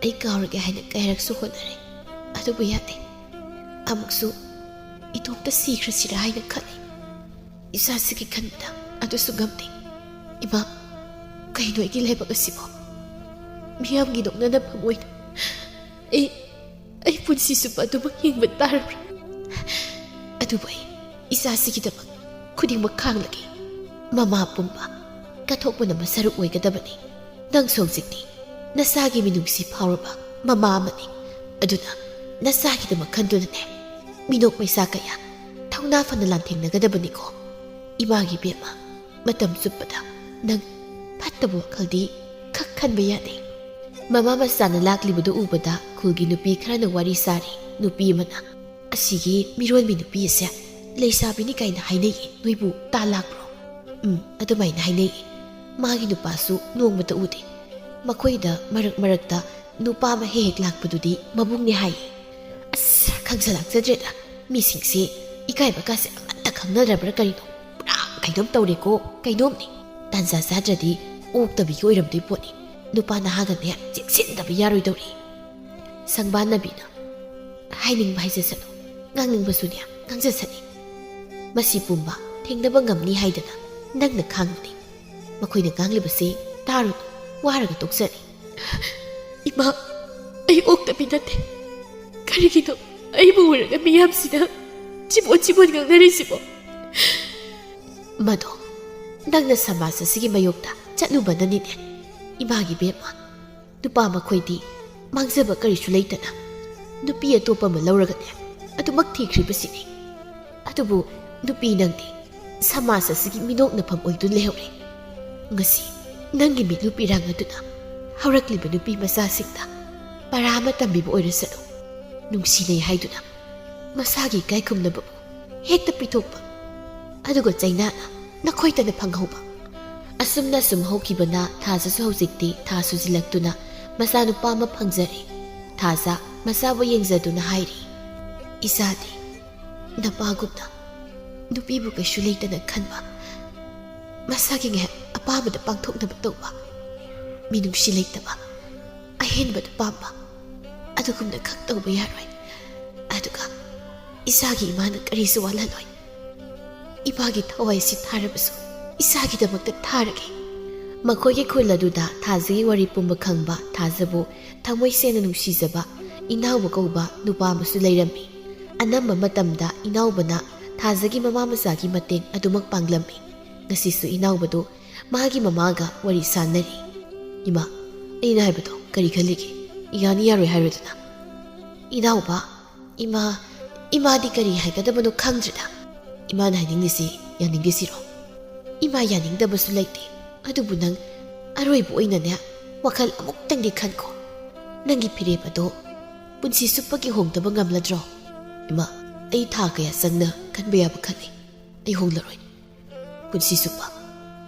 ꯑꯩ ꯀꯥꯎꯔꯒꯦ ꯍꯥꯏꯅ ꯀꯌꯥꯔꯛꯁꯨ ꯍꯣꯠꯅꯔꯦ ꯑꯗꯨꯕꯨ ꯌꯥꯗꯦ ꯑꯃꯨꯛꯁꯨ ꯏꯇꯣꯝꯇ ꯁꯤꯈ꯭ꯔꯁꯤꯔ ꯍꯥꯏꯅ ꯈꯜꯂꯤ ꯏꯆꯥꯁꯤꯒꯤ ꯈꯟꯕꯗ ꯑꯗꯨꯁꯨ ꯉꯝꯗꯦ ꯏꯃꯥ ꯀꯩꯅꯣ ꯑꯩꯒꯤ ꯂꯥꯏꯕꯛ ꯑꯁꯤꯕꯣ ꯃꯤꯌꯥꯝꯒꯤ ꯅꯣꯛꯅꯅꯐꯝ ꯑꯣꯏꯅ ꯑꯩ ꯄꯨꯟꯁꯤ ꯆꯨꯞꯄ ꯑꯗꯨꯃꯛ ꯍꯤꯡꯕ ꯇꯥꯔꯕ꯭ꯔꯥ ꯑꯗꯨꯕꯨ ꯑꯩ ꯏꯆꯥꯁꯤꯒꯤꯗꯃꯛ ꯈꯨꯗꯤꯡꯃꯛ ꯈꯥꯡꯂꯒꯦ ꯃꯃꯥ ꯄꯨꯝꯕ ꯀꯠꯊꯣꯛꯄꯅ ꯃꯁꯔꯨꯛ ꯑꯣꯏꯒꯗꯕꯅꯤ ꯅꯪꯁꯨ ꯍꯧꯖꯤꯛꯇꯤ ꯅꯁꯥꯒꯤ ꯃꯤꯅꯨꯡꯁꯤ ꯐꯥꯎꯔꯕ ꯃꯃꯥ ꯑꯃꯅꯤ ꯑꯗꯨꯅ ꯅꯁꯥꯒꯤꯗꯃꯛ ꯈꯟꯗꯨꯅꯅꯦ ꯃꯤꯅꯣꯛ ꯃꯩꯁꯥ ꯀꯌꯥ ꯊꯧꯅꯥ ꯐꯅ ꯂꯥꯟꯊꯦꯡꯅꯒꯗꯕꯅꯤꯀꯣ ꯏꯃꯥꯒꯤ ꯕꯦꯝꯃ ꯃꯇꯝ ꯆꯨꯞꯄꯗ ꯅꯪ ꯐꯠꯇꯕ ꯋꯥꯈꯜꯗꯤ ꯈꯛ ꯈꯟꯕ ꯌꯥꯗꯦ ꯃꯃꯥ ꯃꯆꯥꯅ ꯂꯥꯛꯂꯤꯕꯗꯨ ꯎꯕꯗ ꯈꯨꯜꯒꯤ ꯅꯨꯄꯤ ꯈꯔꯅ ꯋꯥꯔꯤ ꯁꯥꯔꯤ ꯅꯨꯄꯤ ꯑꯃꯅ ꯑꯁꯤꯒꯤ ꯃꯤꯔꯣꯟꯕꯤ ꯅꯨꯄꯤ ꯑꯁꯦ ꯂꯩꯁꯥꯕꯤꯅꯤ ꯀꯥꯏꯅ ꯍꯥꯏꯅꯩ ꯅꯣꯏꯕꯨ ꯇꯥ ꯂꯥꯛꯄ꯭ꯔꯣ ꯑꯗꯨꯃꯥꯏꯅ ꯍꯥꯏꯅꯩ ꯃꯥꯒꯤ ꯅꯨꯄꯥꯁꯨ ꯅꯣꯡꯃꯇ ꯎꯗꯦ ꯃꯈꯣꯏꯗ ꯃꯔꯛꯇ ꯅꯨꯄꯥ ꯑꯃ ꯍꯦꯛ ꯂꯥꯛꯄꯗꯨꯗꯤ ꯃꯕꯨꯡꯅꯦ ꯍꯥꯏꯌꯦ ꯑꯁ ꯈꯪꯖꯜꯂꯛꯆꯗ꯭ꯔꯦꯗ ꯃꯤꯁꯤꯡꯁꯦ ꯏꯀꯥꯏꯕꯒꯥꯁꯦ ꯑꯃꯠꯇ ꯈꯪꯅꯗ꯭ꯔꯕ꯭ꯔꯥ ꯀꯔꯤꯅꯣ ꯄꯨꯔꯥ ꯀꯩꯅꯣꯝ ꯇꯧꯔꯦꯀꯣ ꯀꯩꯅꯣꯝꯅꯤ ꯇꯥꯟꯖꯥ ꯆꯥꯗ꯭ꯔꯗꯤ ꯑꯣꯛꯇꯕꯤꯒꯤ ꯑꯣꯏꯔꯝꯗꯣꯏ ꯄꯣꯠꯅꯤ ꯅꯨꯄꯥ ꯅꯍꯥꯒꯅꯦ ꯆꯦꯛꯁꯤꯟꯗꯕ ꯌꯥꯔꯣꯏꯗꯧꯔꯤ ꯁꯪꯕꯥꯟꯅꯕꯤꯅ ꯍꯥꯏꯅꯤꯡꯕ ꯍꯥꯏꯖꯁꯅꯨ ꯉꯥꯡꯅꯤꯡꯕꯁꯨꯅꯦ ꯉꯥꯡꯖꯁꯅꯤ ꯃꯁꯤ ꯄꯨꯝꯕ ꯊꯦꯡꯅꯕ ꯉꯝꯅꯤ ꯍꯥꯏꯗꯅ ꯅꯪꯅ ꯈꯥꯡꯕꯅꯤ ꯃꯈꯣꯏꯅ ꯉꯥꯡꯂꯤꯕꯁꯤ ꯇꯥꯔꯨꯅꯨ ꯋꯥꯔꯒ ꯇꯣꯛꯆꯅꯤ ꯏꯃꯥ ꯑꯩ ꯑꯣꯛꯇꯕꯤ ꯅꯠꯇꯦ ꯀꯔꯤꯒꯤꯅꯣ ꯑꯩꯕꯨ ꯎꯔꯒ ꯃꯤꯌꯥꯝꯁꯤꯅ ꯆꯤꯕꯣꯠ ꯉꯥꯡꯅꯔꯤꯁꯤꯕꯣ ꯃꯗꯣ ꯅꯪꯅ ꯁꯃꯥꯖ ꯑꯁꯤꯒꯤ ꯃꯌꯣꯛꯇ ꯆꯠꯂꯨꯕꯅꯅꯤꯅꯦ ꯏꯃꯥꯒꯤ ꯕꯦꯝꯃ ꯅꯨꯄꯥ ꯃꯈꯣꯏꯗꯤ ꯃꯥꯡꯖꯕ ꯀꯔꯤꯁꯨ ꯂꯩꯇꯅ ꯅꯨꯄꯤ ꯑꯇꯣꯞꯄ ꯑꯃ ꯂꯧꯔꯒꯅꯦ ꯑꯗꯨꯃꯛ ꯊꯤꯈ꯭ꯔꯤꯕꯁꯤꯅꯤ ꯑꯗꯨꯕꯨ ꯅꯨꯄꯤ ꯅꯪꯗꯤ ꯁꯃꯥꯖ ꯑꯁꯤꯒꯤ ꯃꯤꯅꯣꯛꯅꯐꯝ ꯑꯣꯏꯗꯨꯅ ꯂꯩꯍꯧꯔꯦ ꯉꯁꯤ ꯅꯪꯒꯤ ꯃꯤꯠꯂꯨ ꯄꯤꯔꯥꯡ ꯑꯗꯨꯅ ꯍꯧꯔꯛꯂꯤꯕ ꯅꯨꯄꯤ ꯃꯆꯥꯁꯤꯡꯗ ꯄꯔꯥ ꯑꯃ ꯇꯝꯕꯤꯕ ꯑꯣꯏꯔꯁꯅꯨ ꯅꯨꯡꯁꯤꯅꯩ ꯍꯥꯏꯗꯨꯅ ꯃꯁꯥꯒꯤ ꯏꯀꯥꯏ ꯈꯨꯝꯅꯕꯕꯨ ꯍꯦꯛꯇ ꯄꯤꯊꯣꯛꯄ ꯑꯗꯨꯒ ꯆꯩꯅꯥꯅ ꯅꯈꯣꯏꯇꯅ ꯐꯪꯍꯧꯕ ꯑꯁꯨꯝꯅ ꯁꯨꯝ ꯍꯧꯈꯤꯕꯅ ꯊꯥꯖꯁꯨ ꯍꯧꯖꯤꯛꯇꯤ ꯊꯥ ꯁꯨꯖꯤꯜꯂꯛꯇꯨꯅ ꯃꯆꯥꯅꯨꯄꯥ ꯑꯃ ꯐꯪꯖꯔꯦ ꯊꯥꯖ ꯃꯆꯥꯕꯨ ꯌꯦꯡꯖꯗꯨꯅ ꯍꯥꯏꯔꯤ ꯏꯆꯥꯗꯤ ꯅꯄꯥꯒꯨꯝꯅ ꯅꯨꯄꯤꯕꯨ ꯀꯩꯁꯨ ꯂꯩꯇꯅ ꯈꯟꯕ ꯃꯁꯥꯒꯤ ꯉꯥꯏꯍꯥꯛ ꯑꯄꯥꯝꯕꯗ ꯄꯥꯡꯊꯣꯛꯅꯕ ꯇꯧꯕ ꯃꯤꯅꯨꯡꯁꯤ ꯂꯩꯇꯕ ꯑꯍꯦꯟꯕꯗ ꯄꯥꯝꯕ ꯑꯗꯨꯒꯨꯝꯅ ꯈꯛ ꯇꯧꯕ ꯌꯥꯔꯣꯏ ꯑꯗꯨꯒ ꯏꯆꯥꯒꯤ ꯏꯃꯥꯅ ꯀꯔꯤꯁꯨ ꯋꯥꯠꯍꯜꯂꯣꯏ ꯏꯃꯥꯒꯤ ꯊꯋꯥꯏꯁꯤ ꯊꯥꯔꯕꯁꯨ ꯏꯆꯥꯒꯤꯗꯃꯛꯇ ꯊꯥꯔꯒꯦ ꯃꯈꯣꯏꯒꯤ ꯈꯨꯜ ꯑꯗꯨꯗ ꯊꯥꯖꯒꯤ ꯋꯥꯔꯤ ꯄꯨꯝꯕ ꯈꯪꯕ ꯊꯥꯖꯕꯨ ꯊꯃꯣꯏ ꯁꯦꯡꯅ ꯅꯨꯡꯁꯤꯖꯕ ꯏꯅꯥꯎꯕ ꯀꯧꯕ ꯅꯨꯄꯥ ꯑꯃꯁꯨ ꯂꯩꯔꯝꯃꯤ ꯑꯅꯝꯕ ꯃꯇꯝꯗ ꯏꯅꯥꯎꯕꯅ ꯊꯥꯖꯒꯤ ꯃꯃꯥ ꯃꯆꯥꯒꯤ ꯃꯇꯦꯡ ꯑꯗꯨꯃꯛ ꯄꯥꯡꯂꯝꯃꯤ ꯉꯁꯤꯁꯨ ꯏꯅꯥꯎꯕꯗꯨ ꯃꯥꯒꯤ ꯃꯃꯥꯒ ꯋꯥꯔꯤ ꯁꯥꯟꯅꯔꯤ ꯏꯃꯥ ꯑꯩꯅ ꯍꯥꯏꯕꯗꯣ ꯀꯔꯤ ꯈꯜꯂꯤꯒꯦ ꯌꯥꯅꯤ ꯌꯥꯔꯣꯏ ꯍꯥꯏꯔꯣꯗꯅ ꯏꯅꯥꯎꯕ ꯏꯃꯥꯗꯤ ꯀꯔꯤ ꯍꯥꯏꯒꯗꯕꯅꯣ ꯈꯪꯗ꯭ꯔꯦꯗ ꯏꯃꯥꯅ ꯍꯥꯏꯅꯤꯡꯂꯤꯁꯤ ꯌꯥꯅꯤꯡꯗꯦꯁꯤꯔꯣ ꯏꯃꯥ ꯌꯥꯅꯤꯡꯗꯕꯁꯨ ꯂꯩꯇꯦ ꯑꯗꯨꯕꯨ ꯅꯪ ꯑꯔꯣꯏꯕ ꯑꯣꯏꯅꯅꯦ ꯋꯥꯈꯜ ꯑꯃꯨꯛꯇꯪꯗꯤ ꯈꯟꯈꯣ ꯅꯪꯒꯤ ꯐꯤꯔꯦꯞ ꯑꯗꯣ ꯄꯨꯟꯁꯤ ꯆꯨꯞꯄꯒꯤ ꯍꯣꯡꯗꯕ ꯉꯝꯂꯗ꯭ꯔꯣ ꯏꯃꯥ ꯑꯩ ꯊꯥ kaya ꯆꯪꯅ ꯈꯟꯕ ꯌꯥꯕ ꯈꯜꯂꯤ ꯑꯩ ꯍꯣꯡꯂꯔꯣꯏ ꯄꯨꯟꯁꯤ ꯆꯨꯞꯄ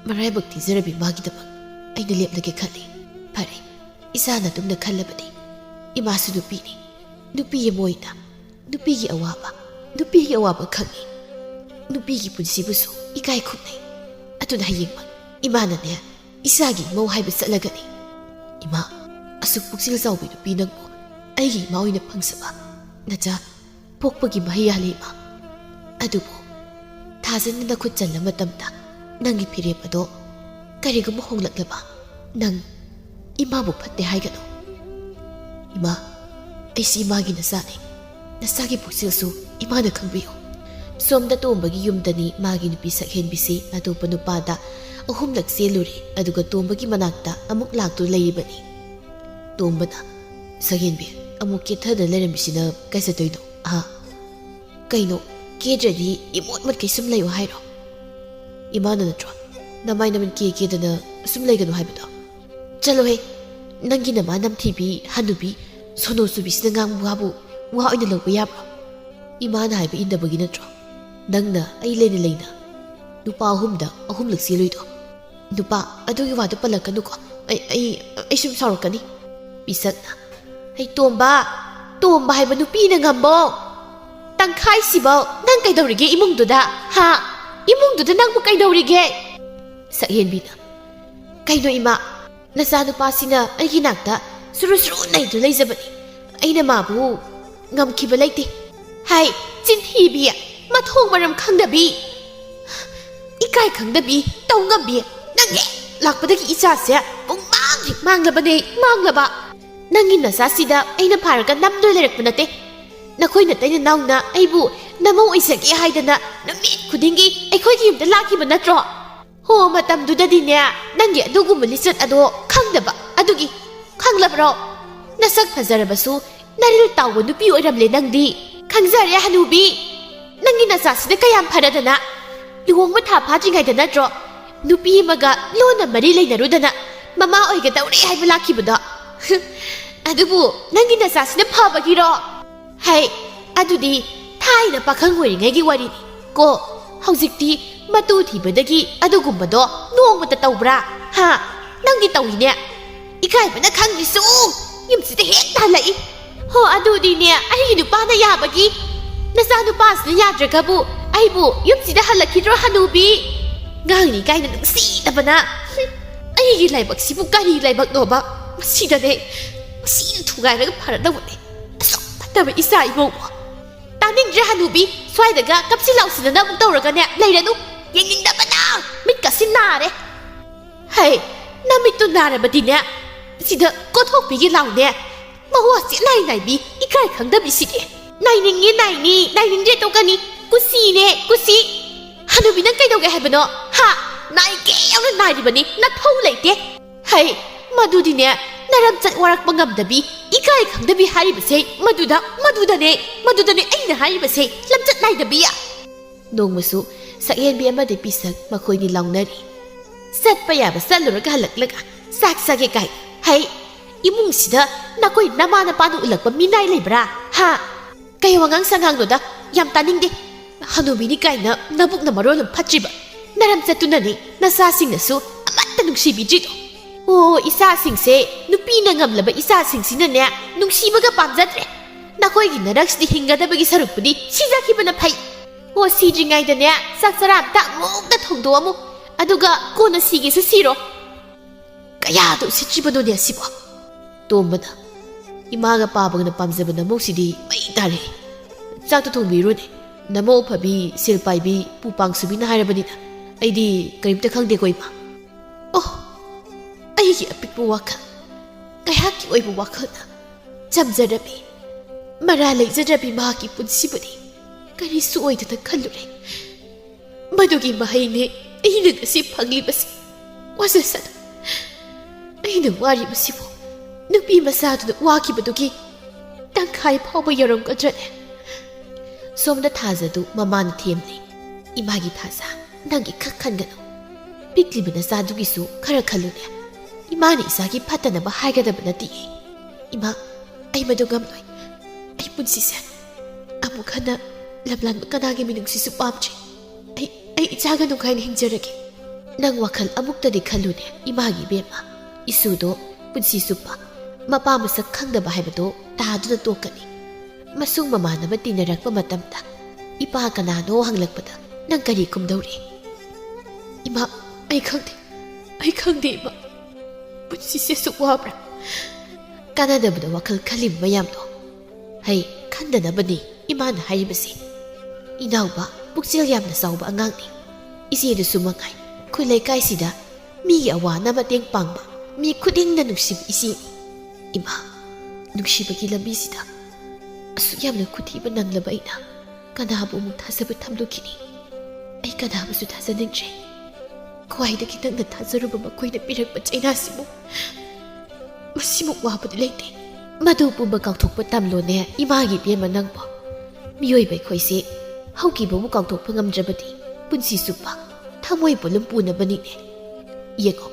ꯃꯔꯥꯏꯕꯛ ꯊꯤꯖꯔꯕꯤ ꯃꯥꯒꯤꯗꯃꯛ ꯑꯩꯅ ꯂꯦꯞꯂꯒꯦ ꯈꯜꯂꯤ ꯐꯔꯦ ꯏꯆꯥꯅ ꯑꯗꯨꯝꯅ ꯈꯜꯂꯕꯗꯤ ꯏꯃꯥꯁꯨ ꯅꯨꯄꯤꯅꯤ ꯅꯨꯄꯤ ꯑꯃ ꯑꯣꯏꯅ ꯅꯨꯄꯤꯒꯤ ꯑꯋꯥꯕ ꯈꯪꯉꯤ ꯅꯨꯄꯤꯒꯤ ꯄꯨꯟꯁꯤꯕꯨꯁꯨ ꯏꯀꯥꯏ ꯈꯨꯝꯅꯩ ꯑꯗꯨꯅ ꯍꯌꯦꯡꯃꯛ ꯏꯃꯥꯅꯅꯦ ꯏꯆꯥꯒꯤ ꯏꯃꯧ ꯍꯥꯏꯕ ꯆꯠꯂꯒꯅꯤ ꯏꯃꯥ ꯑꯁꯨꯛ ꯄꯨꯛꯆꯦꯜ ꯆꯥꯎꯕꯤ ꯅꯨꯄꯤ ꯅꯪꯕꯨ ꯑꯩꯒꯤ ꯏꯃꯥ ꯑꯣꯏꯅ ꯐꯪꯖꯕ ꯅꯆꯥ ꯄꯣꯛꯄꯒꯤ ꯃꯍꯩ ꯌꯥꯜꯂꯤ ꯏꯃꯥ ꯑꯗꯨꯕꯨ ꯊꯥꯖꯅ ꯅꯈꯨꯠ ꯆꯜꯂ ꯃꯇꯝꯗ ꯅꯪꯒꯤ ꯐꯤꯔꯦꯞ ꯑꯗꯣ ꯀꯔꯤꯒꯨꯝꯕ ꯍꯣꯡꯂꯛꯂꯕ ꯅꯪ ꯏꯃꯥꯕꯨ ꯐꯠꯇꯦ ꯍꯥꯏꯒꯅꯨ ꯏꯃꯥ ꯑꯩꯁꯤ ꯏꯃꯥꯒꯤ ꯅꯆꯥꯅꯤ ꯅꯆꯥꯒꯤ ꯄꯨꯛꯆꯦꯜꯁꯨ ꯏꯃꯥꯅ ꯈꯪꯕꯤꯌꯨ ꯁꯣꯝꯗ ꯇꯣꯝꯕꯒꯤ ꯌꯨꯝꯗꯅꯤ ꯃꯥꯒꯤ ꯅꯨꯄꯤ ꯁꯛꯍꯦꯟꯕꯤꯁꯤ ꯑꯇꯣꯞꯄ ꯅꯨꯄꯥꯗ ꯑꯍꯨꯝꯂꯛ ꯆꯦꯜꯂꯨꯔꯦ ꯑꯗꯨꯒ ꯇꯣꯝꯕꯒꯤ ꯃꯅꯥꯛꯇ ꯑꯃꯨꯛ ꯂꯥꯛꯇꯨꯅ ꯂꯩꯔꯤꯕꯅꯤ ꯇꯣꯝꯕꯅ ꯁꯛꯍꯦꯟꯕꯤ ꯑꯃꯨꯛ ꯀꯦꯊꯗꯅ ꯂꯩꯔꯝꯃꯤꯁꯤꯅ ꯀꯥꯏ ꯆꯠꯇꯣꯏꯅꯣ ꯀꯩꯅꯣ ꯀꯦꯗ꯭ꯔꯗꯤ ꯏꯃꯣꯠ ꯀꯩ ꯁꯨꯝ ꯂꯩꯌꯣ ꯍꯥꯏꯔꯣ ꯏꯃꯥꯅ ꯅꯠꯇ꯭ꯔꯣ ꯅꯃꯥꯏ ꯅꯃꯤꯠ ꯀꯦꯗꯅ ꯁꯨꯝ ꯂꯩꯒꯅꯨ ꯍꯥꯏꯕꯗꯣ ꯆꯠꯂꯣꯍꯦ ꯅꯪꯒꯤ ꯅꯃꯥ ꯅꯝꯊꯤꯕꯤ ꯍꯟꯅꯨꯕꯤ ꯁꯣꯅꯣ ꯆꯨꯕꯤꯁꯤꯅ ꯉꯥꯡꯕ ꯋꯥꯕꯨ ꯋꯥ ꯑꯣꯏꯅ ꯂꯧꯕ ꯌꯥꯕ꯭ꯔꯣ ꯏꯃꯥꯅ ꯍꯥꯏꯕ ꯏꯟꯗꯕꯒꯤ ꯅꯠꯇ꯭ꯔꯣ ꯅꯪꯅ ꯑꯩ ꯂꯩꯅ ꯅꯨꯄꯥ ꯑꯍꯨꯝꯂꯛ ꯆꯦꯜꯂꯨꯏꯗꯣ ꯅꯨꯄꯥ ꯑꯗꯨꯒꯤ ꯋꯥꯗꯣ ꯄꯜꯂꯛꯀꯅꯨꯀꯣ ꯑꯩ ꯁꯨꯝ ꯁꯥꯎꯔꯛꯀꯅꯤ ꯄꯤꯁꯛꯅ ꯍꯩ ꯇꯣꯝꯕ ꯍꯥꯏꯕ ꯅꯨꯄꯤꯅ ꯉꯝꯕꯣ ꯇꯪꯈꯥꯏꯁꯤꯐꯥꯎ ꯅꯪ ꯀꯩꯗꯧꯔꯤꯒꯦ ꯏꯃꯨꯡꯗꯨꯗ ꯏꯃꯨꯡꯗꯨꯗ ꯅꯪꯕꯨ ꯀꯩꯗꯧꯔꯤꯒꯦ ꯁꯛꯍꯦꯟꯕꯤꯅ ꯀꯩꯅꯣ ꯏꯃꯥ ꯅꯆꯥꯅꯨꯄꯥꯁꯤꯅ ꯑꯩꯒꯤ ꯅꯥꯛꯇ ꯁꯨꯔꯨ ꯅꯩꯗꯨꯅ ꯂꯩꯖꯕꯅꯤ ꯑꯩꯅ ꯃꯥꯕꯨ ꯉꯝꯈꯤꯕ ꯂꯩꯇꯦ ꯍꯥꯏ ꯆꯤꯟꯊꯤꯕꯤ ꯃꯊꯣꯡ ꯃꯔꯝ ꯈꯪꯗꯕꯤ ꯏꯀꯥꯏ ꯈꯪꯗꯕꯤ ꯇꯧ ꯉꯝꯕꯤ ꯅꯪꯒꯤ ꯂꯥꯛꯄꯗꯒꯤ ꯏꯆꯥꯁꯦ ꯃꯥꯡꯂꯕ ꯅꯪꯒꯤ ꯅꯆꯥꯁꯤꯗ ꯑꯩꯅ ꯐꯥꯔꯒ ꯅꯝꯗꯨꯅ ꯂꯩꯔꯛꯄ ꯅꯠꯇꯦ ꯅꯈꯣꯏ ꯅꯇꯩꯅ ꯅꯥꯎꯅ ꯑꯩꯕꯨ ꯅꯃꯧ ꯑꯣꯏꯖꯒꯦ ꯍꯥꯏꯗꯅ ꯅꯨꯃꯤꯠ ꯈꯨꯗꯤꯡꯒꯤ ꯑꯩꯈꯣꯏꯒꯤ ꯌꯨꯝꯗ ꯂꯥꯛꯈꯤꯕ ꯅꯠꯇ꯭ꯔꯣ ꯍꯣ ꯃꯇꯝꯗꯨꯗꯗꯤꯅꯦ ꯅꯪꯒꯤ ꯑꯗꯨꯒꯨꯝꯕ ꯂꯤꯆꯠ ꯑꯗꯣ ꯈꯪꯗꯕ ꯑꯗꯨꯒꯤ ꯈꯪꯂꯕ꯭ꯔꯣ ꯅꯁꯛ ꯐꯖꯔꯕꯁꯨ ꯅꯔꯤꯜ ꯇꯥꯎꯕ ꯅꯨꯄꯤ ꯑꯣꯏꯔꯝꯂꯦ ꯅꯪꯗꯤ ꯈꯪꯖꯔꯦ ꯍꯅꯨꯕꯤ ꯅꯪꯒꯤ ꯅꯆꯥꯁꯤꯅ ꯀꯌꯥꯝ ꯐꯔꯗꯅ ꯂꯨꯍꯣꯡꯕ ꯊꯥ ꯐꯥꯗ꯭ꯔꯤꯉꯩꯗ ꯅꯠꯇ꯭ꯔꯣ ꯅꯨꯄꯤ ꯑꯃꯒ ꯂꯣꯟꯅ ꯃꯔꯤ ꯂꯩꯅꯔꯨꯗꯅ ꯃꯃꯥ ꯑꯣꯏꯒꯗꯧꯔꯦ ꯍꯥꯏꯕ ꯂꯥꯛꯈꯤꯕꯗꯣ ꯑꯗꯨꯕꯨ ꯅꯪꯒꯤ ꯅꯆꯥꯁꯤꯅ ꯐꯕꯒꯤꯔꯣ ꯍꯩ ꯑꯗꯨꯗꯤ ꯊꯥꯏꯅ ꯄꯥꯈꯪ ꯑꯣꯏꯔꯤꯉꯩꯒꯤ ꯋꯥꯔꯤꯅꯤ ꯀꯣ ꯍꯧꯖꯤꯛꯇꯤ ꯃꯇꯨ ꯊꯤꯕꯗꯒꯤ ꯑꯗꯨꯒꯨꯝꯕꯗꯣ ꯅꯣꯡꯃꯇ ꯇꯧꯕ꯭ꯔꯥ ꯍꯥ ꯅꯪꯗꯤ ꯇꯧꯏꯅꯦ ꯏꯀꯥꯏꯕꯅ ꯈꯪꯗ꯭ꯔꯤꯁꯨ ꯌꯨꯝꯁꯤꯗ ꯍꯦꯛꯇ ꯍꯜꯂꯛꯏ ꯍꯣ ꯑꯗꯨꯗꯤꯅꯦ ꯑꯩꯒꯤ ꯅꯨꯄꯥꯅ ꯌꯥꯕꯒꯤ ꯅꯆꯥ ꯅꯨꯄꯥꯁꯤꯅ ꯌꯥꯗ꯭ꯔꯒꯕꯨ ꯑꯩꯕꯨ ꯌꯨꯝꯁꯤꯗ ꯍꯜꯂꯛꯈꯤꯗ꯭ꯔꯣ ꯍꯅꯨꯕꯤ ꯉꯥꯡꯅꯤ ꯀꯥꯏꯅ ꯅꯨꯡꯁꯤꯗꯕꯅ ꯑꯩꯒꯤ ꯂꯥꯏꯕꯛꯁꯤꯕꯨ ꯀꯔꯤ ꯂꯥꯏꯕꯛꯅꯣꯕ ꯃꯁꯤꯗꯅꯦ ꯃꯁꯤꯅ ꯊꯨꯒꯥꯏꯔꯒ ꯐꯔꯗꯧꯕꯅꯦ ꯑꯁꯨꯛ ꯐꯠꯇꯕ ꯏꯆꯥ ꯏꯃꯧꯕꯨ ꯇꯥꯅꯤꯡꯗ꯭ꯔꯦ ꯍꯅꯨꯕꯤ ꯁ꯭ꯋꯥꯏꯗꯒ ꯀꯞꯁꯤ ꯂꯥꯎꯁꯤꯗꯅ ꯑꯃꯨꯛ ꯇꯧꯔꯒꯅꯦ ꯂꯩꯔꯅꯨ ꯌꯦꯡꯅꯤꯡꯗꯕꯅ ꯃꯤꯠꯀꯁꯤ ꯅꯥꯔꯦ ꯍꯩ ꯅꯃꯤꯠꯇꯨ ꯅꯥꯔꯕꯗꯤꯅꯦ ꯁꯤꯗ ꯀꯣꯊꯣꯛꯄꯤꯒꯦ ꯂꯥꯎꯅꯦ ꯃꯋꯥꯁꯤ ꯂꯥꯏ ꯅꯥꯏꯕꯤ ꯏꯀꯥꯏ ꯈꯪꯗꯕꯤꯁꯤꯗꯤ ꯅꯥꯏꯅꯤꯡꯉꯤ ꯅꯥꯏꯅꯤ ꯅꯥꯏꯅꯤꯡꯗ꯭ꯔꯦ ꯇꯣꯛꯀꯅꯤ ꯀꯨꯁꯤꯅꯦ ꯀꯨꯁꯤ ꯍꯅꯨꯕꯤ ꯅꯪ ꯀꯩꯗꯧꯒꯦ ꯍꯥꯏꯕꯅꯣ ꯍꯥ ꯅꯥꯏꯒꯦ ꯌꯥꯎꯅ ꯅꯥꯏꯔꯤꯕꯅꯤ ꯅꯊꯧ ꯂꯩꯇꯦ ꯍꯩ ꯃꯗꯨꯗꯤꯅꯦ ꯅꯔꯝꯆꯠ ꯋꯥꯔꯛꯄ ꯉꯝꯗꯕꯤ ꯏꯀꯥꯏ ꯈꯪꯗꯕꯤ ꯍꯥꯏꯔꯤꯕꯁꯦ ꯃꯗꯨꯗꯅꯦ ꯑꯩꯅ ꯍꯥꯏꯔꯤꯕꯁꯦ ꯂꯝꯆꯠ ꯅꯥꯏꯗꯕꯤ ꯅꯣꯡꯃꯁꯨ ꯁꯛꯍꯦꯟꯕꯤ ꯑꯃꯗꯤ ꯄꯤꯁꯛ ꯃꯈꯣꯏꯅꯤ ꯂꯥꯎꯅꯔꯤ ꯆꯠꯄ ꯌꯥꯕ ꯆꯠꯂꯨꯔꯒ ꯍꯜꯂꯛꯂꯒ ꯆꯥꯛ ꯆꯥꯒꯦ ꯀꯥꯏ ꯍꯩ ꯏꯃꯨꯡꯁꯤꯗ ꯅꯈꯣꯏ ꯅꯃꯥ ꯅꯄꯥꯅ ꯎꯠꯂꯛꯄ ꯃꯤꯅꯥꯏ ꯂꯩꯕ꯭ꯔꯥ ꯍꯥ ꯀꯩ ꯋꯥꯉꯥꯡ ꯁꯉꯥꯡꯅꯣꯗ ꯌꯥꯝ ꯇꯥꯅꯤꯡꯗꯦ ꯍꯅꯨꯕꯤꯅꯤ ꯀꯥꯏꯅ ꯅꯕꯨꯛꯅ ꯃꯔꯣꯜ ꯑꯃ ꯐꯠꯇ꯭ꯔꯤꯕ ꯅꯔꯝꯆꯠꯇꯨꯅꯅꯦ ꯅꯆꯥꯁꯤꯡꯅꯁꯨ ꯑꯃꯠꯇ ꯅꯨꯡꯁꯤꯕꯤꯗ꯭ꯔꯤꯗꯣ ꯑꯣ ꯏꯆꯥꯁꯤꯡꯁꯦ ꯅꯨꯄꯤꯅ ꯉꯝꯂꯕ ꯏꯆꯥꯁꯤꯡꯁꯤꯅꯅꯦ ꯅꯨꯡꯁꯤꯕꯒ ꯄꯥꯝꯖꯗ꯭ꯔꯦ ꯅꯈꯣꯏꯒꯤ ꯅꯔꯛꯁꯤꯗꯤ ꯍꯤꯡꯒꯗꯕꯒꯤ ꯁꯔꯨꯛꯄꯨꯗꯤ ꯁꯤꯖꯈꯤꯕꯅ ꯐꯩ ꯑꯣ ꯁꯤꯗ꯭ꯔꯤꯉꯩꯗꯅꯦ ꯆꯥꯛ ꯆꯔꯥ ꯑꯝꯇ ꯑꯃꯨꯛꯇ ꯊꯣꯡꯗꯣꯛꯑꯝꯃꯨ ꯑꯗꯨꯒ ꯀꯣꯟꯅ ꯁꯤꯒꯦꯁꯨ ꯁꯤꯔꯣ ꯀꯌꯥꯗ ꯎꯁꯤꯠꯇ꯭ꯔꯤꯕꯅꯣꯅꯦ ꯑꯁꯤꯕꯣ ꯇꯣꯝꯕꯅ ꯏꯃꯥꯒ ꯄꯥꯕꯒꯅ ꯄꯥꯝꯖꯕ ꯅꯃꯧꯁꯤꯗꯤ ꯃꯩ ꯇꯥꯔꯦ ꯆꯥꯛꯇꯣ ꯊꯣꯡꯕꯤꯔꯨꯅꯦ ꯅꯃꯧ ꯐꯕꯤ ꯁꯤꯜ ꯄꯥꯏꯕꯤ ꯄꯨꯄꯥꯡ ꯁꯨꯕꯤꯅ ꯍꯥꯏꯔꯕꯅꯤꯅ ꯑꯩꯗꯤ ꯀꯔꯤꯝꯇ ꯈꯪꯗꯦꯀꯣ ꯏꯃꯥ ꯑꯣ ꯑꯩꯒꯤ ꯑꯄꯤꯛꯄ ꯋꯥꯈꯜ ꯉꯥꯏꯍꯥꯛꯀꯤ ꯑꯣꯏꯕ ꯋꯥꯈꯜꯅ ꯆꯝꯖꯔꯕꯤ ꯃꯔꯥ ꯂꯩꯖꯗ꯭ꯔꯕꯤ ꯃꯍꯥꯛꯀꯤ ꯄꯨꯟꯁꯤꯕꯨꯗꯤ ꯀꯔꯤꯁꯨ ꯑꯣꯏꯗꯅ ꯈꯜꯂꯨꯔꯦ ꯃꯗꯨꯒꯤ ꯃꯍꯩꯅꯦ ꯑꯩꯅ ꯉꯁꯤ ꯐꯪꯂꯤꯕꯁꯤ ꯋꯥꯖꯁꯅꯨ ꯑꯩꯅ ꯋꯥꯔꯤꯕꯁꯤꯕꯨ ꯅꯨꯄꯤ ꯃꯆꯥꯗꯨꯅ ꯋꯥꯈꯤꯕꯗꯨꯒꯤ ꯇꯪꯈꯥꯏ ꯐꯥꯎꯕ ꯌꯧꯔꯝꯒꯗ꯭ꯔꯅꯦ ꯁꯣꯝꯗ ꯊꯥꯖꯗꯨ ꯃꯃꯥꯅ ꯊꯦꯝꯂꯤ ꯏꯃꯥꯒꯤ ꯊꯥꯖ ꯅꯪꯒꯤ ꯈꯛ ꯈꯟꯒꯅꯨ ꯄꯤꯛꯂꯤꯕ ꯅꯆꯥꯗꯨꯒꯤꯁꯨ ꯈꯔ ꯈꯜꯂꯨꯅꯦ ꯏꯃꯥꯅ ꯏꯆꯥꯒꯤ ꯐꯠꯇꯅꯕ ꯍꯥꯏꯒꯗꯕ ꯅꯠꯇꯤꯌꯦ ꯏꯃꯥ ꯑꯩ ꯃꯗꯨ ꯉꯝꯂꯣꯏ ꯑꯩ ꯄꯨꯟꯁꯤꯁꯦ ꯑꯃꯨꯛ ꯍꯟꯅ ꯂꯝꯂꯥꯟꯕ ꯀꯅꯥꯒꯤ ꯃꯤꯅꯨꯡꯁꯤꯁꯨ ꯄꯥꯝꯗ꯭ꯔꯤ ꯑꯩ ꯏꯆꯥꯒ ꯅꯨꯡꯉꯥꯏꯅ ꯍꯤꯡꯖꯔꯒꯦ ꯅꯪ ꯋꯥꯈꯜ ꯑꯃꯨꯛꯇꯗꯤ ꯈꯜꯂꯨꯅꯦ ꯏꯃꯥꯒꯤ ꯏꯕꯦꯝꯃ ꯏꯁꯨꯗꯣ ꯄꯨꯟꯁꯤ ꯆꯨꯞꯄ ꯃꯄꯥ ꯃꯁꯛ ꯈꯪꯗꯕ ꯍꯥꯏꯕꯗꯣ ꯇꯥꯗꯨꯅ ꯇꯣꯛꯀꯅꯤ ꯃꯁꯨꯡ ꯃꯃꯥꯟꯅꯕ ꯇꯤꯟꯅꯔꯛꯄ ꯃꯇꯝꯗ ꯏꯄꯥ ꯀꯅꯥꯅꯣ ꯍꯪꯂꯛꯄꯗ ꯅꯪ ꯀꯔꯤ ꯈꯨꯝꯗꯧꯔꯤ ꯏꯃꯥ ꯑꯩ ꯈꯪꯗꯦ ꯏꯃꯥ ꯄꯨꯟꯁꯤꯁꯦ ꯁꯨꯛ ꯋꯥꯕ꯭ꯔꯥ ꯀꯥꯟꯅꯗꯕꯗ ꯋꯥꯈꯜ ꯈꯜꯂꯤꯕ ꯃꯌꯥꯝꯗꯣ ꯍꯩ ꯈꯟꯗꯅꯕꯅꯤ ꯏꯃꯥꯅ ꯍꯥꯏꯔꯤꯕꯁꯤ ꯏꯅꯥꯎꯕ ꯄꯨꯛꯆꯦꯜ ꯌꯥꯝꯅ ꯆꯥꯎꯕ ꯑꯉꯥꯡꯅꯤ ꯏꯆꯦꯗꯨꯁꯨ ꯃꯉꯥꯏ ꯑꯩꯈꯣꯏ ꯂꯩꯀꯥꯏꯁꯤꯗ ꯃꯤꯒꯤ ꯑꯋꯥꯅ ꯃꯇꯦꯡ ꯄꯥꯡꯕ ꯃꯤ ꯈꯨꯗꯤꯡꯅ ꯅꯨꯡꯁꯤꯕ ꯏꯆꯦꯅꯤ ꯏꯃꯥ ꯅꯨꯡꯁꯤꯕꯒꯤ ꯂꯝꯕꯤꯁꯤꯗ ꯑꯁꯨꯛ ꯌꯥꯝꯅ ꯈꯨꯊꯤꯕ ꯅꯪꯂꯕ ꯑꯩꯅ ꯀꯅꯥꯕꯨ ꯑꯃꯨꯛ ꯊꯥꯖꯕ ꯊꯝꯂꯨꯈꯤꯅꯤ ꯑꯩ ꯀꯅꯥꯕꯨꯁꯨ ꯊꯥꯖꯅꯤꯡꯗ꯭ꯔꯦ ꯈ꯭ꯋꯥꯏꯗꯒꯤ ꯅꯪꯅ ꯊꯥꯖꯔꯨꯕ ꯃꯈꯣꯏꯅ ꯄꯤꯔꯛꯄ ꯆꯩꯅꯥꯁꯤꯕꯨ ꯃꯁꯤꯃꯨꯛ ꯋꯥꯕꯗꯤ ꯂꯩꯇꯦ ꯃꯗꯨ ꯄꯨꯝꯕ ꯀꯥꯎꯊꯣꯛꯄ ꯇꯝꯂꯣꯅꯦ ꯏꯃꯥꯒꯤ ꯏꯕꯦꯝꯃ ꯅꯪꯕꯨ ꯃꯤꯑꯣꯏꯕ ꯑꯩꯈꯣꯏꯁꯦ ꯍꯧꯈꯤꯕꯕꯨ ꯀꯥꯎꯊꯣꯛꯄ ꯉꯝꯗ꯭ꯔꯕꯗꯤ ꯄꯨꯟꯁꯤ ꯆꯨꯞꯄ ꯊꯃꯣꯏ ꯄꯨꯂꯨꯝ ꯄꯨꯅꯕꯅꯤꯅꯦ ꯌꯦꯡꯉꯣ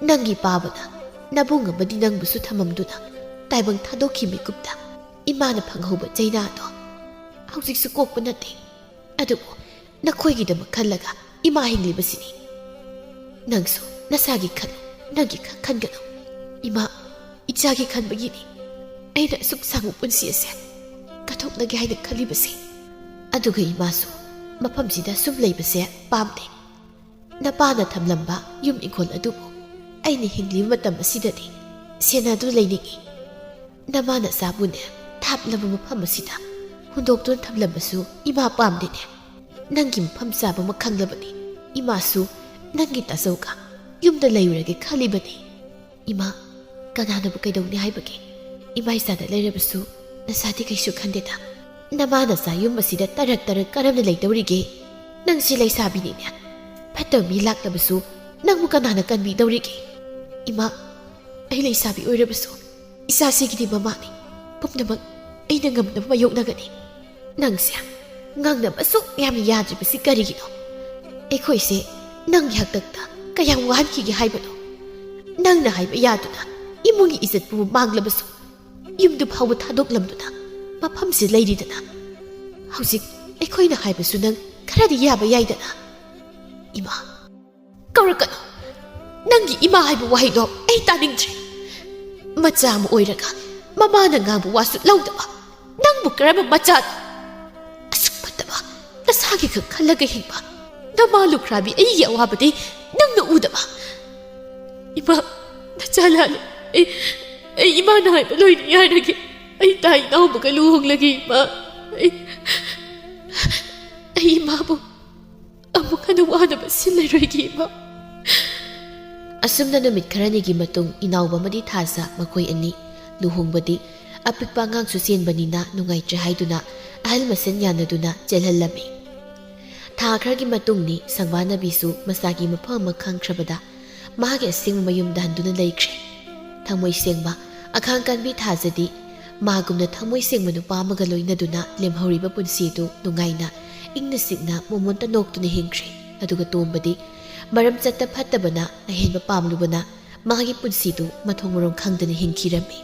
ꯅꯪꯒꯤ ꯄꯥꯕꯅ ꯅꯕꯨꯡ ꯑꯃꯗꯤ ꯅꯪꯕꯨꯁꯨ ꯊꯝꯃꯝꯗꯨꯅ ꯇꯥꯏꯕꯪ ꯊꯥꯗꯣꯛꯈꯤ ꯃꯤꯀꯨꯞꯇ ꯏꯃꯥꯅ ꯐꯪꯍꯧꯕ ꯆꯩꯅꯥꯗꯣ ꯍꯧꯖꯤꯛꯁꯨ ꯀꯣꯛꯄ ꯅꯠꯇꯦ ꯑꯗꯨꯕꯨ ꯅꯈꯣꯏꯒꯤꯗꯃꯛ ꯈꯜꯂꯒ ꯏꯃꯥ ꯍꯤꯡꯂꯤꯕꯁꯤꯅꯤ ꯅꯪꯁꯨ ꯅꯁꯥꯒꯤ ꯈꯜꯂꯨ ꯅꯪꯒꯤ ꯈꯛ ꯈꯟꯒꯅꯨ ꯏꯃꯥ ꯏꯆꯥꯒꯤ ꯈꯟꯕꯒꯤꯅꯤ ꯑꯩꯅ ꯑꯁꯨꯛ ꯁꯥꯡꯕ ꯄꯨꯟꯁꯤ ꯑꯁꯦ ꯀꯠꯊꯣꯛꯂꯒꯦ ꯍꯥꯏꯅ ꯈꯜꯂꯤꯕꯁꯦ ꯑꯗꯨꯒ ꯏꯃꯥꯁꯨ ꯃꯐꯝꯁꯤꯗ ꯁꯨꯝ ꯂꯩꯕꯁꯦ ꯄꯥꯝꯗꯦ ꯅꯄꯥꯅ ꯊꯝꯂꯝꯕ ꯌꯨꯝ ꯏꯪꯈꯣꯜ ꯑꯗꯨꯕꯨ ꯑꯩꯅ ꯍꯤꯡꯂꯤꯕ ꯃꯇꯝ ꯑꯁꯤꯗꯗꯤ ꯁꯦꯟꯅꯗꯨꯅ ꯂꯩꯅꯤꯡꯉꯤ ꯅꯃꯥꯅ ꯆꯥꯕꯨꯅꯦ ꯊꯥꯞꯂꯕ ꯃꯐꯝ ꯑꯁꯤꯗ ꯍꯨꯟꯗꯣꯛꯇꯨꯅ ꯊꯝꯂꯝꯕꯁꯨ ꯏꯃꯥ ꯄꯥꯝꯗꯦꯅꯦ ꯅꯪꯒꯤ ꯃꯐꯝ ꯆꯥꯕ ꯑꯃ ꯈꯪꯂꯕꯅꯤ ꯏꯃꯥꯁꯨ ꯅꯪꯒꯤ ꯇꯥꯆꯧꯒ ꯌꯨꯝꯗ ꯂꯩꯔꯨꯔꯒꯦ ꯈꯜꯂꯤꯕꯅꯤ ꯏꯃꯥ ꯀꯅꯥꯅꯕꯨ ꯀꯩꯗꯧꯅꯤ ꯍꯥꯏꯕꯒꯦ ꯏꯃꯥ ꯏꯆꯥꯗ ꯂꯩꯔꯕꯁꯨ ꯅꯁꯥꯗꯤ ꯀꯩꯁꯨ ꯈꯟꯗꯦꯗ ꯅꯃꯥ ꯅꯆꯥ ꯌꯨꯝ ꯑꯁꯤꯗ ꯇꯔꯛ ꯀꯔꯝꯅ ꯂꯩꯗꯧꯔꯤꯒꯦ ꯅꯪꯁꯤ ꯂꯩꯁꯥꯕꯤꯅꯤꯅꯦ ꯐꯠꯇꯕ ꯃꯤ ꯂꯥꯛꯂꯕꯁꯨ ꯅꯪꯕꯨ ꯀꯅꯥꯅ ꯀꯟꯕꯤꯗꯧꯔꯤꯒꯦ ꯏꯃꯥ ꯑꯩ ꯂꯩꯁꯥꯕꯤ ꯑꯣꯏꯔꯕꯁꯨ ꯏꯆꯥꯁꯤꯒꯤꯗꯤ ꯃꯃꯥꯅꯤ ꯄꯨꯝꯅꯃꯛ ꯑꯩꯅ ꯉꯝꯅꯕ ꯃꯥꯌꯣꯛꯅꯒꯅꯤ ꯅꯪꯁꯦ ꯉꯥꯡꯅꯕ ꯑꯁꯨꯛ ꯌꯥꯝꯅ ꯌꯥꯗ꯭ꯔꯤꯕꯁꯤ ꯀꯔꯤꯒꯤꯅꯣ? ꯑꯩꯈꯣꯏꯁꯦ ꯅꯪꯒꯤ ꯍꯥꯛꯇꯛꯇ ꯀꯌꯥꯝ ꯋꯥꯍꯟꯈꯤꯒꯦ ꯍꯥꯏꯕꯅꯣ? ꯅꯪꯅ ꯍꯥꯏꯕ ꯌꯥꯗꯨꯅ ꯏꯃꯨꯡꯒꯤ ꯏꯖꯠꯄꯨ ꯃꯥꯡꯂꯕꯁꯨ ꯌꯨꯝꯗꯨ ꯐꯥꯎꯕ ꯊꯥꯗꯣꯛꯂꯝꯗꯨꯅ ꯃꯐꯝꯁꯤ ꯂꯩꯔꯤꯗꯅ ꯍꯧꯖꯤꯛ ꯑꯩꯈꯣꯏꯅ ꯍꯥꯏꯕꯁꯨ ꯅꯪ ꯈꯔꯗꯤ ꯌꯥꯕ ꯌꯥꯏꯗꯅ. ꯏꯃꯥ ꯀꯧꯔꯛꯀꯅꯨ. ꯅꯪꯒꯤ ꯏꯃꯥ ꯍꯥꯏꯕ ꯋꯥꯍꯩꯗꯣ ꯑꯩ ꯇꯥꯅꯤꯡꯗ꯭ꯔꯦ. ꯃꯆꯥ ꯑꯃ ꯑꯣꯏꯔꯒ ꯃꯃꯥꯅ ꯉꯥꯡꯕ ꯋꯥꯁꯨ ꯂꯧꯗꯕ ꯅꯪꯕꯨ ꯀꯔꯝꯕ ꯃꯆꯥꯅꯣ? ꯑꯁꯨꯛ ꯐꯠꯇꯕ ꯅꯁꯥꯒꯤ ꯈꯛ ꯈꯜꯂꯒ ꯍꯤꯡꯕ ꯅꯃꯥ ꯂꯨꯈ꯭ꯔꯥꯕꯤ ꯑꯩꯒꯤ ꯑꯋꯥꯕꯗꯤ ꯅꯪꯅ ꯎꯗꯕ. 이마 나잘라네 에이 이마나 하이바 로이니 야나게 에이 다이 나오버가 루홍라게 이마 에이 이마부 아무카나 와나바 실레로이게 이마. ꯑꯁꯨꯝꯅ ꯅꯨꯃꯤꯠ ꯈꯔꯅꯤꯒꯤ ꯃꯇꯨꯡ ꯏꯅꯥꯎꯕ ꯑꯃꯗꯤ ꯊꯥꯖ ꯃꯈꯣꯏ ꯑꯅꯤ ꯂꯨꯍꯣꯡꯕꯗꯤ ꯑꯄꯤꯛꯄ ꯑꯉꯥꯡꯁꯨ ꯆꯦꯟꯕꯅꯤꯅ ꯅꯨꯡꯉꯥꯏꯇ꯭ꯔꯦ ꯍꯥꯏꯗꯨꯅ ꯑꯍꯜ ꯃꯁꯦꯟ ꯌꯥꯅꯗꯨꯅ ꯆꯦꯜꯍꯜꯂꯝꯃꯤ. ꯊꯥ ꯈꯔꯒꯤ ꯃꯇꯨꯡꯅꯤ ꯁꯪꯕꯥꯅꯕꯤꯁꯨ ꯃꯆꯥꯒꯤ ꯃꯐꯝ ꯑꯃ ꯈꯪꯈ꯭ꯔꯕꯗ ꯃꯥꯒꯤ ꯑꯁꯦꯡꯕ ꯃꯌꯨꯝꯗ ꯍꯟꯗꯨꯅ ꯂꯩꯈ꯭ꯔꯦ. ꯊꯃꯣꯏ ꯁꯦꯡꯕ ꯑꯈꯥꯡ ꯀꯟꯕꯤ ꯊꯥꯖꯗꯤ ꯃꯥꯒꯨꯝꯅ ꯊꯃꯣꯏ ꯁꯦꯡꯕ ꯅꯨꯄꯥ ꯑꯃꯒ ꯂꯣꯏꯅꯗꯨꯅ ꯂꯦꯝꯍꯧꯔꯤꯕ ꯄꯨꯟꯁꯤꯗꯨ ꯅꯨꯡꯉꯥꯏꯅ ꯏꯪꯅ ꯆꯤꯛꯅ ꯃꯣꯃꯣꯟꯇ ꯅꯣꯛꯇꯨꯅ ꯍꯤꯡꯈ꯭ꯔꯦ. ꯑꯗꯨꯒ ꯇꯣꯝꯕꯗꯤ ꯃꯔꯝ ꯆꯠꯇ ꯐꯠꯇꯕꯅ ꯑꯍꯦꯟꯕ ꯄꯥꯝꯂꯨꯕꯅ ꯃꯥꯒꯤ ꯄꯨꯟꯁꯤꯗꯨ ꯃꯊꯣꯡ ꯃꯔꯣꯡ ꯈꯪꯗꯅ ꯍꯤꯡꯈꯤꯔꯝꯃꯤ.